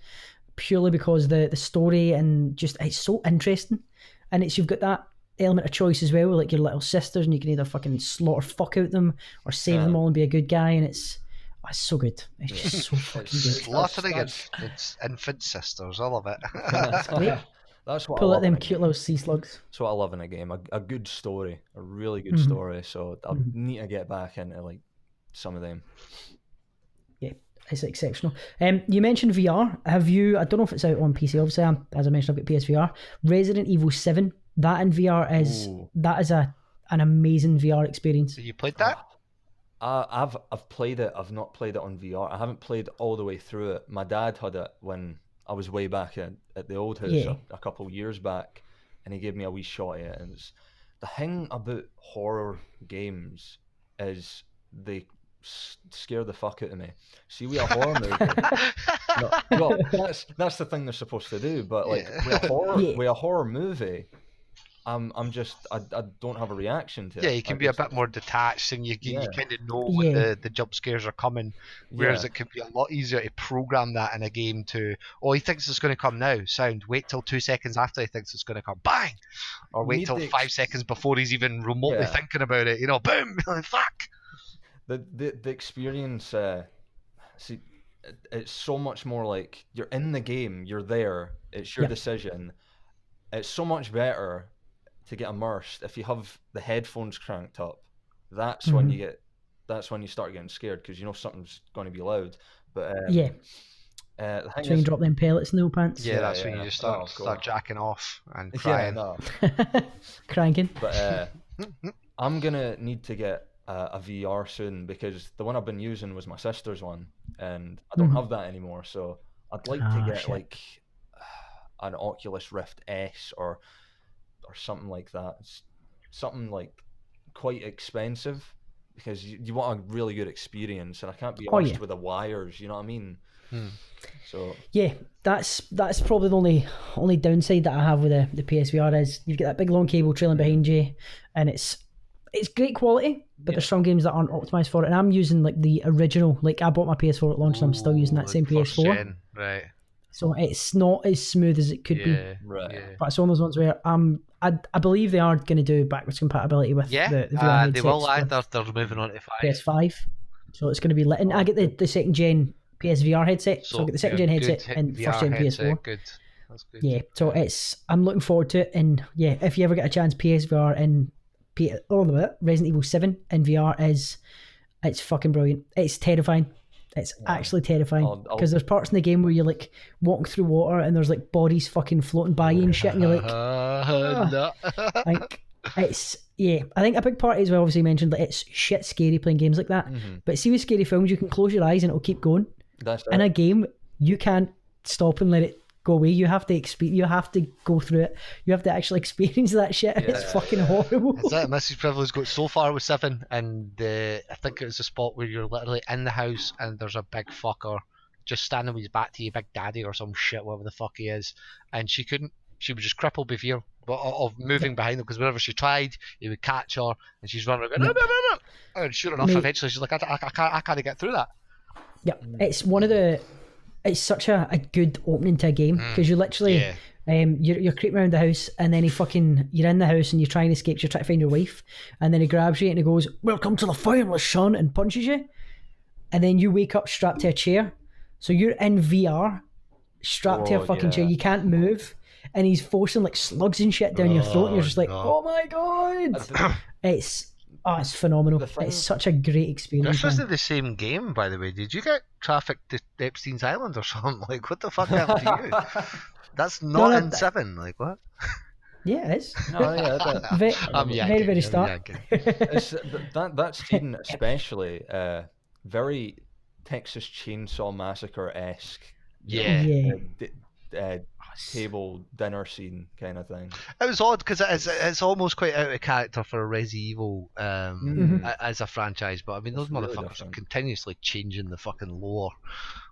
purely because the story and just it's so interesting, and you've got that element of choice as well, with like your little sisters, and you can either fucking slaughter fuck out them or save them all and be a good guy, and it's so good. It's just so fucking good. Slaughtering its infant sisters, I love it. That's great. That's what Pull I out love them in a cute game. little sea slugs. That's what I love in a game. A good story, a really good story. So I need to get back into like some of them. Yeah, it's exceptional. You mentioned VR. Have you? I don't know if it's out on PC. Obviously, as I mentioned, I've got PSVR. Resident Evil 7. That in VR is an amazing VR experience. Have you played that? I've played it. I've not played it on VR. I haven't played all the way through it. My dad had it when I was way back at the old house a couple of years back, and he gave me a wee shot at it. And the thing about horror games is they scare the fuck out of me. See, with a horror movie, well, that's the thing they're supposed to do. But like with a horror movie, I'm just I don't have a reaction to it. Yeah, you can be a bit more detached, and you kind of know when the jump scares are coming. Whereas it can be a lot easier to program that in a game to, oh, he thinks it's going to come now, sound, wait till 2 seconds after he thinks it's going to come, bang! Or wait till 5 seconds before he's even remotely thinking about it, boom, fuck! The experience, see, it's so much more like, you're in the game, you're there, it's your decision. It's so much better to get immersed if you have the headphones cranked up. That's when you start getting scared, because you know something's going to be loud. But the thing so you can drop them pellets in the pants. Yeah, that's when you just start jacking off and crying. Cranking. But I'm gonna need to get a VR soon, because the one I've been using was my sister's one, and I don't have that anymore. So I'd like to get like an Oculus Rift S or something like that. It's something like quite expensive, because you want a really good experience, and I can't be arsed with the wires, you know what I mean? So yeah, that's probably the only downside that I have with the PSVR is you've got that big long cable trailing behind you, and it's great quality, but there's some games that aren't optimized for it, and I'm using like the original, like I bought my PS4 at launch and I'm still using that same PS4. Gen, right. So it's not as smooth as it could be. Right. Yeah. But it's one of those ones where I believe they are going to do backwards compatibility with the VR headsets. They will. They're moving on to 5. PS5. So it's going to be lit. And I get the second gen PSVR headset. So I get the second gen headset and first gen PS4. Good. That's good. Yeah. So I'm looking forward to it. And yeah, if you ever get a chance, PSVR and Resident Evil 7 in VR it's fucking brilliant. It's terrifying. It's actually terrifying, because there's parts in the game where you're like walking through water and there's like bodies fucking floating by you and shit, and you're like, like it's I think a big part is, we obviously mentioned that it's shit scary playing games like that. But see, with scary films, you can close your eyes and it'll keep going. In a game, you can't stop and let it go away. You have to you have to go through it. You have to actually experience that shit. It's fucking horrible. Is that Mrs. Privilege got so far with 7, and I think it was a spot where you're literally in the house and there's a big fucker just standing with his back to you, Big Daddy or some shit, whatever the fuck he is, and she was just crippled with fear of moving behind him, because whenever she tried, he would catch her, and she's running around, and sure enough, eventually she's like, I can't get through that. Yeah, it's such a good opening to a game, because you literally you're creeping around the house, and then you're in the house and you try and escape. You try to find your wife, and then he grabs you and he goes, "Welcome to the family, son," and punches you, and then you wake up strapped to a chair. So you're in VR, strapped to a fucking chair. You can't move, and he's forcing like slugs and shit down your throat, and you're just like, "Oh my god!" It's phenomenal. It's such a great experience. This wasn't the same game, by the way. Did you get trafficked to Epstein's Island or something? Like, what the fuck happened to you? That's not in 7. Like, what? Yeah, it is. Very, very start. That scene especially, very Texas Chainsaw Massacre-esque. Table dinner scene kind of thing. It was odd, because it's almost quite out of character for a Resi Evil as a franchise, but I mean, those motherfuckers are continuously changing the fucking lore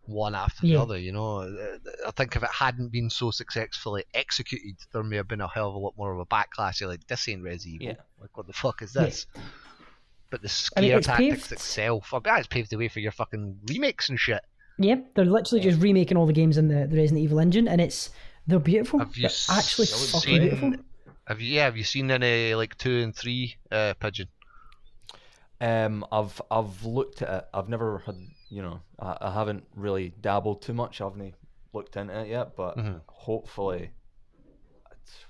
one after the other, I think if it hadn't been so successfully executed, there may have been a hell of a lot more of a backlash. You're like, this ain't Resi Evil. Like, what the fuck is this? But the scare tactics itself, I bet it's paved the way for your fucking remakes and shit. Yep, they're literally just remaking all the games in the Resident Evil engine, and they're beautiful. Have you They're actually fucking seen? beautiful. Have you seen any like 2 and 3 Pigeon? I've looked at it. I've never had, I haven't really dabbled too much. I haven't looked into it yet, but hopefully,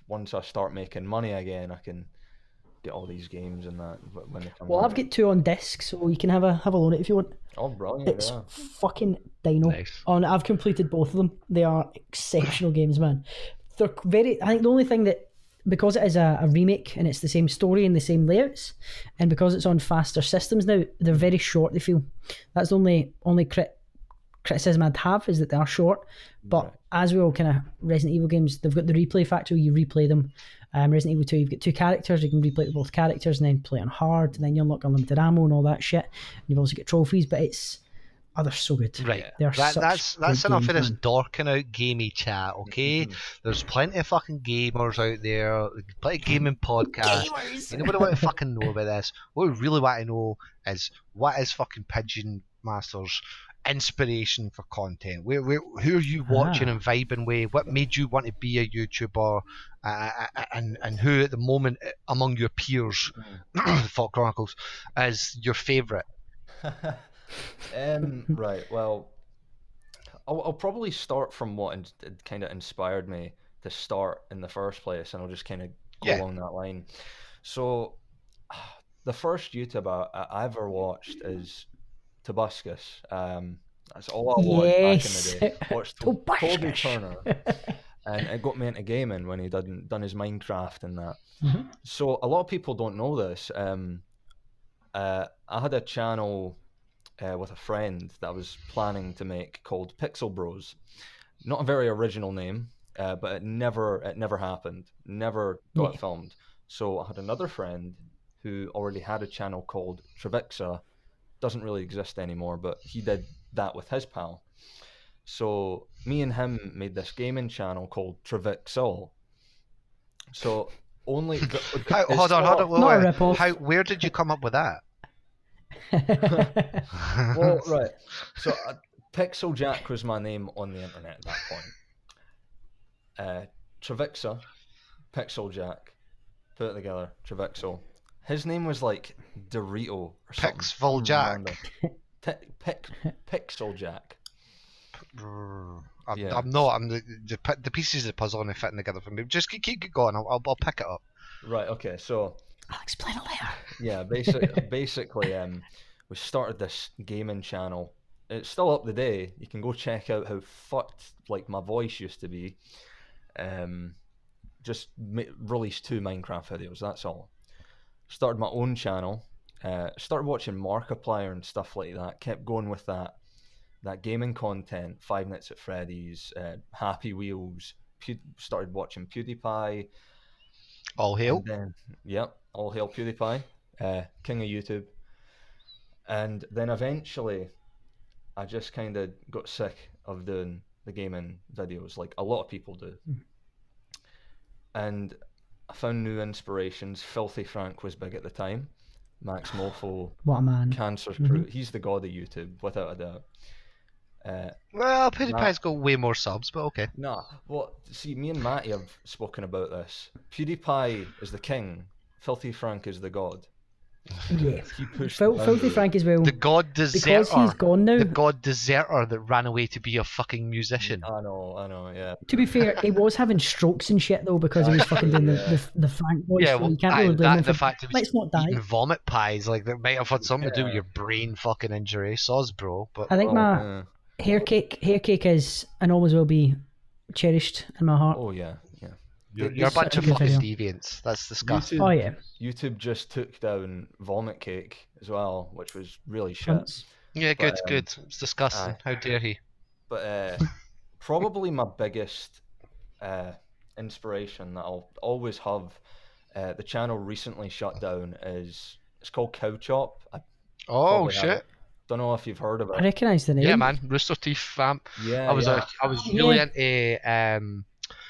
once I start making money again, I can get all these games and that when they come. Well, I've got 2 on disc, so you can have a loan it if you want. Oh, brilliant! It's fucking dino. Nice. I've completed both of them. They are exceptional games, man. They're I think the only thing that, because it is a remake and it's the same story and the same layouts, and because it's on faster systems now, they're very short, they feel. That's the only criticism I'd have, is that they are short. But as with all kind of Resident Evil games, they've got the replay factor where you replay them. Resident Evil 2, you've got 2 characters, you can replay with both characters and then play on hard, and then you unlock unlimited ammo and all that shit. And you've also got trophies, but they're so good. Right. They're That's good enough games, of this man. dorking out gamey chat, okay? There's plenty of fucking gamers out there, plenty of gaming podcasts. Gamers! Nobody want to fucking know about this. What we really want to know is, what is fucking Pigeon Master's inspiration for content? Who are you watching and vibing with? What made you want to be a YouTuber? And who at the moment among your peers, Folk Chronicles, is your favourite? Right. Well, I'll probably start from what kind of inspired me to start in the first place, and I'll just kind of go along that line. So, the first YouTuber I ever watched is Tobuscus. That's all I watched back in the day. Watched Toby Turner, and it got me into gaming when he done his Minecraft and that. So a lot of people don't know this. I had a channel with a friend that I was planning to make called Pixel Bros. Not a very original name, but it never happened. Never got it filmed. So I had another friend who already had a channel called Trevixa. Doesn't really exist anymore, but he did that with his pal. So me and him made this gaming channel called Trevixol. So only hold on. Not a rip-off. Where did you come up with that? Well, right. So Pixel Jack was my name on the internet at that point. Trevixa, Pixel Jack, put it together, Trevixol. His name was like Dorito or something. Pixel Jack. Pixel Jack. I'm the pieces of the puzzle aren't fitting together for me. Just keep going. I'll pick it up. Right. Okay. So I'll explain it later. Yeah. Basically, we started this gaming channel. It's still up to date. You can go check out how fucked like my voice used to be. Just released 2 Minecraft videos. That's all. Started my own channel. Started watching Markiplier and stuff like that. Kept going with that gaming content. Five Nights at Freddy's, Happy Wheels. Started watching PewDiePie. All hail. All hail PewDiePie, king of YouTube. And then eventually, I just kind of got sick of doing the gaming videos, like a lot of people do. And I found new inspirations. Filthy Frank was big at the time. Max Mofo. What a man. Cancer Crew. He's the god of YouTube, without a doubt. Well, PewDiePie's got way more subs, but okay. Nah, well, see, me and Matty have spoken about this. PewDiePie is the king. Filthy Frank is the god. Yeah. Filthy Frank as well. The god deserter. Because he's gone now. The god deserter that ran away to be a fucking musician. I know, yeah. To be fair, he was having strokes and shit though because he was fucking doing the Frank voice. Yeah, so well, you can't really blame him the for, fact he let's was not die. eating vomit pies, like that might have had something to do with your brain fucking injury. Soz, bro. But I think my hair cake is and always will be cherished in my heart. Oh yeah. You're a bunch of fucking deviants. That's disgusting. YouTube just took down Vomit Cake as well, which was really shit. Yeah, good. It's disgusting. How dare he? But probably my biggest inspiration that I'll always have, the channel recently shut down, it's called Cow Chop. Oh shit! Don't know if you've heard of it. I recognise the name. Yeah, man, Rooster Teeth fam. Yeah, I was really into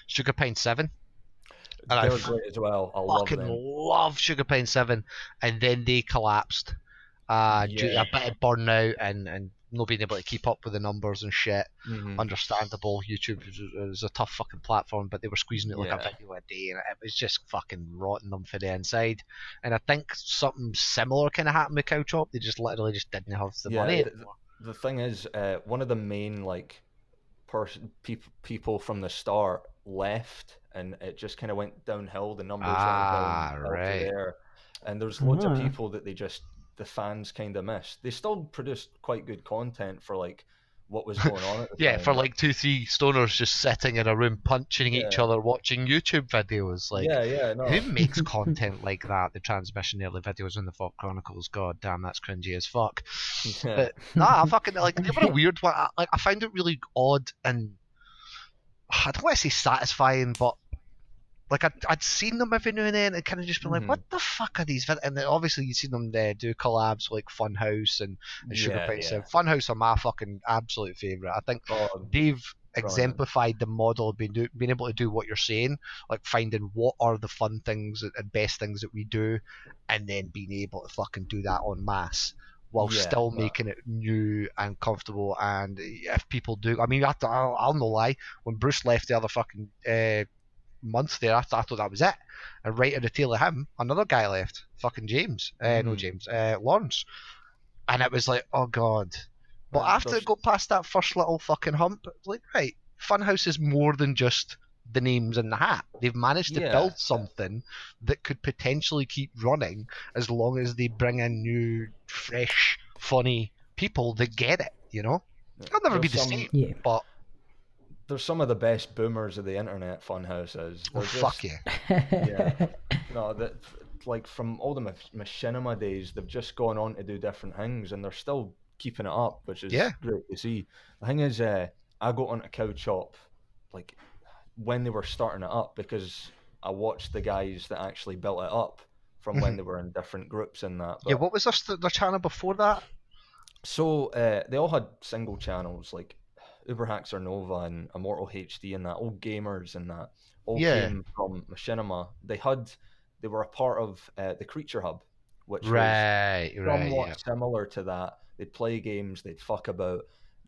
Sugar Pine 7. And they were great as well. I love Sugar Pine 7, and then they collapsed due to a bit of burnout and not being able to keep up with the numbers and shit. Understandable. YouTube is a tough fucking platform, but they were squeezing it like a video a day, and it was just fucking rotting them for the inside. And I think something similar kind of happened with Cow Chop. They just literally just didn't have the money. The thing is, one of the main people from the start left, and it just kind of went downhill. The numbers went downhill to there, and there's loads of people that the fans kind of missed. They still produced quite good content for like what was going on at the time. For like 2-3 stoners just sitting in a room punching each other watching YouTube videos. Like, who makes content like that? The transmission early videos in the Fog Chronicles. God damn, that's cringy as fuck. But I fucking like they were a weird one. I found it really odd, and I don't want to say satisfying, but like I'd seen them every now and then and kind of just been like, what the fuck are these? And then obviously you'd seen them do collabs like Funhouse and Sugar Prince. Funhouse are my fucking absolute favourite. I think they've exemplified the model of being able to do what you're saying, like finding what are the fun things and best things that we do, and then being able to fucking do that en masse while still making it new and comfortable. And if people do, I mean, I'll no lie, when Bruce left the other fucking month there, I thought that was it, and right at the tail of him another guy left, fucking Lawrence, and it was like, oh god. But after it got past that first little fucking hump, it's like, right, Funhouse is more than just the names in the hat. They've managed to build something that could potentially keep running as long as they bring in new, fresh, funny people that get it, you know. I'll never be the same, but there's some of the best boomers of the internet. Funhouse is. Fuck yeah. No, that like from all the machinima days, they've just gone on to do different things, and they're still keeping it up, which is great to see. The thing is, I got onto Cow Chop like when they were starting it up, because I watched the guys that actually built it up from when they were in different groups and that. But, what was their channel before that? So they all had single channels like Uberhaxer Nova and Immortal HD and that, all gamers and that, all came from Machinima. They were a part of the Creature Hub, which was somewhat similar to that. They'd play games, they'd fuck about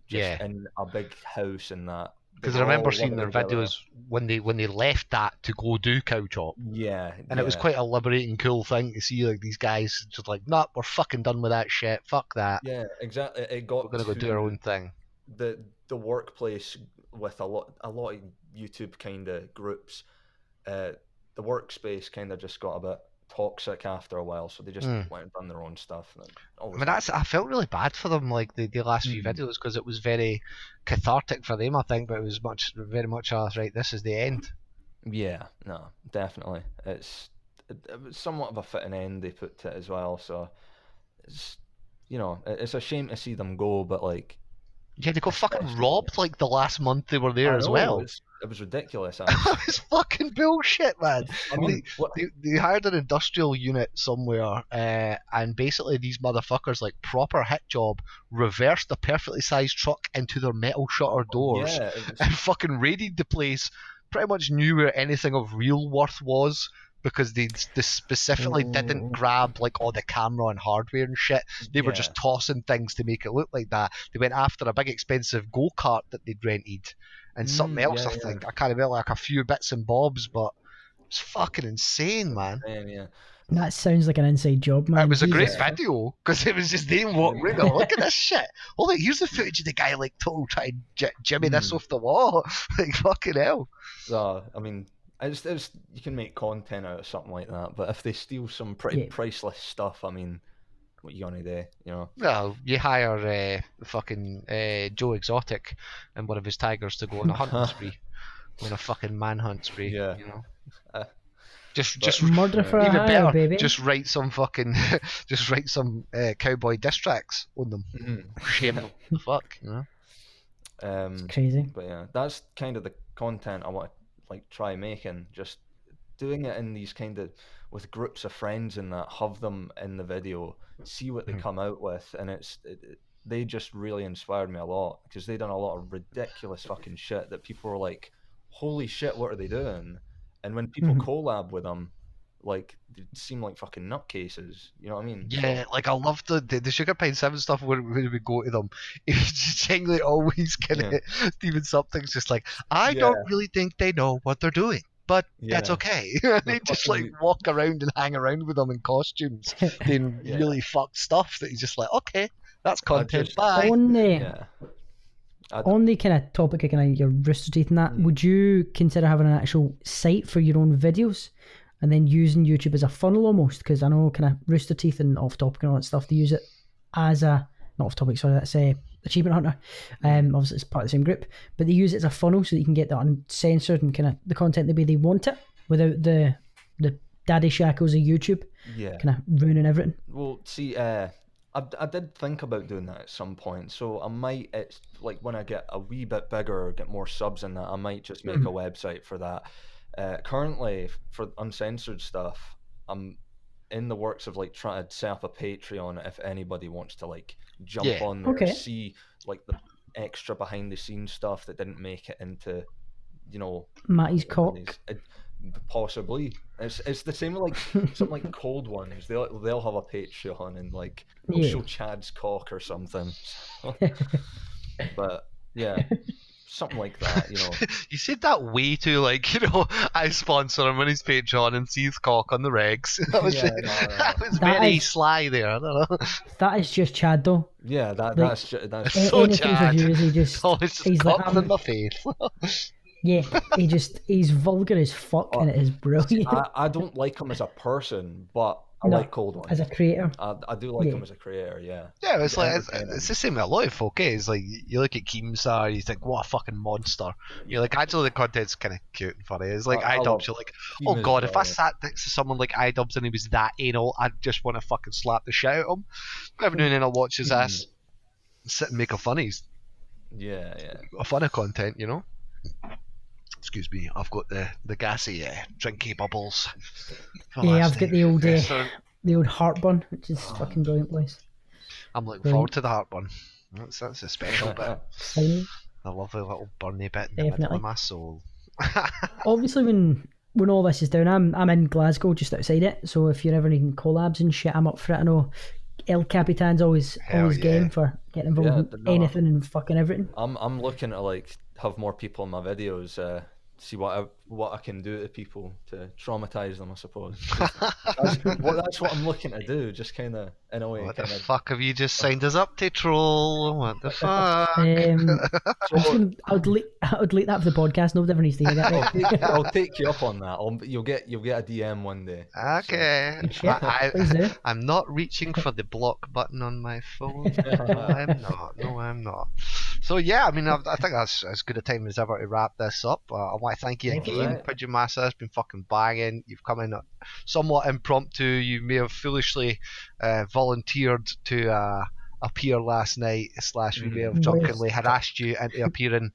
just in a big house and that. Because I remember seeing their videos when they left that to go do Cow Chop. And it was quite a liberating, cool thing to see like these guys just like, nah, we're fucking done with that shit. Fuck that. Yeah, exactly. We're gonna go do our own thing. The workplace with a lot of YouTube kind of groups, the workspace kind of just got a bit toxic after a while, so they just went and done their own stuff. I felt really bad for them, like the last few videos, because it was very cathartic for them, I think, but it was very much right, this is the end. Yeah, no, definitely. It was somewhat of a fitting end they put to it as well, so it's, it's a shame to see them go, but like, yeah, they got fucking robbed like the last month they were there as well. It was ridiculous. It was fucking bullshit, man. I mean, they hired an industrial unit somewhere, and basically these motherfuckers, like proper hit job, reversed a perfectly sized truck into their metal shutter doors and fucking raided the place. Pretty much knew where anything of real worth was, because they specifically didn't grab like all the camera and hardware and shit. They were just tossing things to make it look like that. They went after a big expensive go-kart that they'd rented and something else, I think. I can't remember, like a few bits and bobs, but it's fucking insane, man. That sounds like an inside job, man. It was a great video, because it was just them walking around. Look at this shit. Oh, look, here's the footage of the guy like total trying to jimmy this off the wall. Like, fucking hell. So, I mean, you can make content out of something like that, but if they steal some pretty priceless stuff, I mean, what you gonna do, Well, you hire fucking Joe Exotic and one of his tigers to go on a hunting spree, on a fucking manhunt spree, Just murder for even a hire, better, baby. Just write some fucking, cowboy diss tracks on them. Shame them. Fuck, It's crazy. But yeah, that's kind of the content I want to try making, just doing it in these kind of with groups of friends and that, have them in the video, see what they come out with, and they just really inspired me a lot, because they done a lot of ridiculous fucking shit that people were like, holy shit, what are they doing? And when people collab with them, like they seem like fucking nutcases. You know what I mean? Yeah, like I love the Sugar Pine 7 stuff when we go to them. It's just genuinely always kind of Stephen Something's just like, I don't really think they know what they're doing, but that's okay. They just like walk around and hang around with them in costumes, doing really fucked stuff that he's just like, okay, that's content. Bye. On the kind of topic of kind of your Rooster Teeth and that, would you consider having an actual site for your own videos and then using YouTube as a funnel almost? Because I know kind of Rooster Teeth and Off Topic and all that stuff, they use it as a, not Off Topic, sorry, that's Achievement Hunter. Obviously it's part of the same group, but they use it as a funnel so that you can get that uncensored and kind of the content the way they want it without the daddy shackles of YouTube kind of ruining everything. Well, see, I did think about doing that at some point, so I might, it's like when I get a wee bit bigger or get more subs in that, I might just make a website for that. Currently, for uncensored stuff, I'm in the works of like trying to set up a Patreon if anybody wants to like jump on there, see like the extra behind the scenes stuff that didn't make it into, you know, Matty's cock. Possibly, it's the same with like something like Cold Ones. They'll have a Patreon and like they'll show Chad's cock or something. But yeah, something like that, you know. You said that way too, like, you know, I sponsor him on his Patreon and see his cock on the regs. That was, that was very sly there. I don't know. That is just Chad though. Yeah, that's so Chad. He's like, in my face. Yeah, he's vulgar as fuck and it is brilliant. I don't like him as a person, but I like Cold Ones. As a creator. I do like him as a creator, yeah. Yeah, it's like it's the same with a lot of folk, It's like you look at Keemstar, you think, what a fucking monster. You're like, actually the content's kinda cute and funny. It's like iDubbbz, you're like, oh god, if I sat next to someone like iDubbbz and he was that anal, I'd just want to fucking slap the shit out of him. Every now and then I'll watch his ass sit and make a funnies. Yeah. A funny content, you know? Excuse me, I've got the gassy drinky bubbles. I've got the old heartburn, which is fucking brilliant place. I'm looking forward to the heartburn. That's a special bit. I love the little burny bit in the middle of my soul. Obviously, when all this is down, I'm in Glasgow, just outside it. So if you're ever needing collabs and shit, I'm up for it. I know El Capitan's always game for getting involved in anything and fucking everything. I'm looking to like have more people in my videos, see what I can do to people to traumatize them, I suppose. That's what I'm looking to do, just kind of in a way. What the fuck have you just signed us up to, troll? What the fuck? I'll delete that for the podcast. Nobody ever needs to hear that. I'll take you up on that. You'll get a DM one day. Okay. So. I'm not reaching for the block button on my phone. No, I'm not. So yeah, I mean, I think that's as good a time as ever to wrap this up. I want to thank you again, Pigeon Master. It's been fucking banging. You've come in somewhat impromptu. You may have foolishly volunteered to appear last night, / we may have drunkenly harassed you into appearing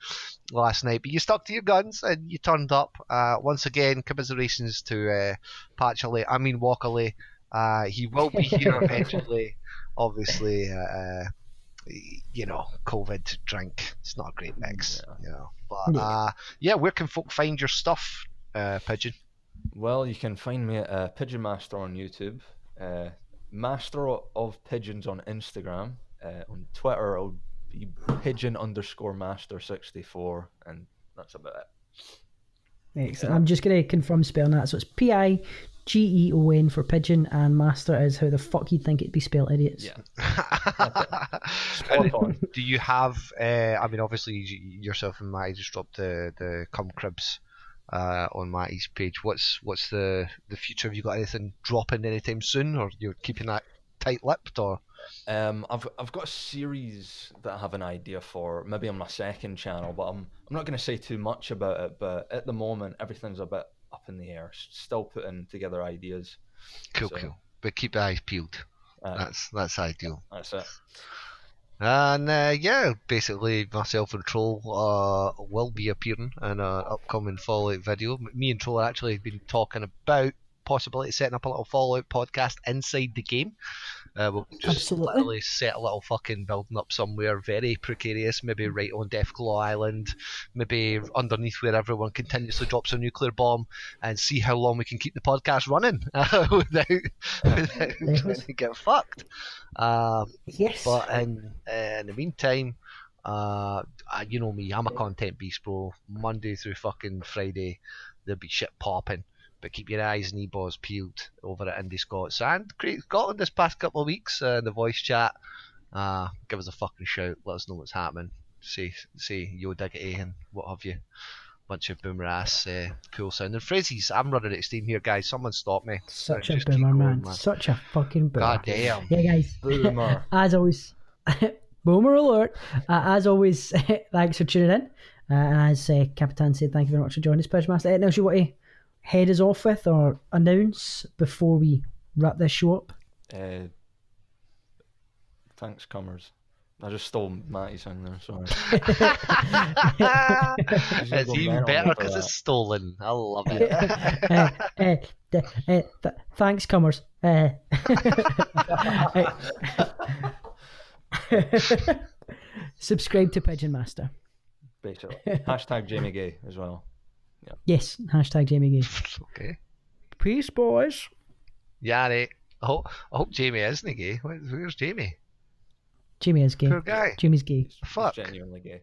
last night, but you stuck to your guns and you turned up. Once again, commiserations to Walkerley. He will be here eventually. Obviously, you know, COVID drink. It's not a great mix, you know. But where can folk find your stuff, Pigeon? Well, you can find me at Pigeon Master on YouTube, Master of Pigeons on Instagram, on Twitter I'll be pigeon_master64, and that's about it. Excellent. I'm just going to confirm spelling that. So it's PIGEON for pigeon, and master is how the fuck you'd think it'd be spelled, idiots. Yeah. Spot on. Do you have, I mean, obviously yourself and Matty just dropped the cum cribs on Matty's page. What's the future? Have you got anything dropping anytime soon, or you're keeping that tight-lipped, or? I've got a series that I have an idea for, maybe on my second channel, but I'm not going to say too much about it. But at the moment, everything's a bit up in the air. Still putting together ideas. Cool. But keep the eyes peeled. That's ideal. That's it. And basically myself and Troll will be appearing in an upcoming Fallout video. Me and Troll actually have been talking about possibility of setting up a little Fallout podcast inside the game. We'll just literally set a little fucking building up somewhere very precarious, maybe right on Deathclaw Island, maybe underneath where everyone continuously drops a nuclear bomb, and see how long we can keep the podcast running without trying to get fucked. Yes. But in the meantime, you know me, I'm a content beast, bro. Monday through fucking Friday, there'll be shit popping. But keep your eyes and e-balls peeled over at Indie Scots and Great Scotland this past couple of weeks. The voice chat. Give us a fucking shout. Let us know what's happening. Say yo diggity and what have you. Bunch of boomer ass cool sounding phrases. I'm running out of steam here, guys. Someone stop me. Such a boomer, man. Such a fucking boomer. God damn. Yeah, guys. Boomer. As always, boomer alert. As always, thanks for tuning in. And as Capitan said, thank you very much for joining us, Pigeon Master. Anything else you want to head us off with or announce before we wrap this show up? Thanks, Cummers. I just stole Matty's thing there, sorry. It's even better because it's stolen. I love it. Thanks, Cummers. Subscribe to Pigeon Master. Basically. Hashtag Jamie Gay as well. Yeah. Yes, hashtag Jamie Gay. Okay. Peace, boys. Yeah, I hope Jamie isn't gay. Where's Jamie? Jamie is gay. Poor guy. Jamie's gay. Fuck. He's genuinely gay.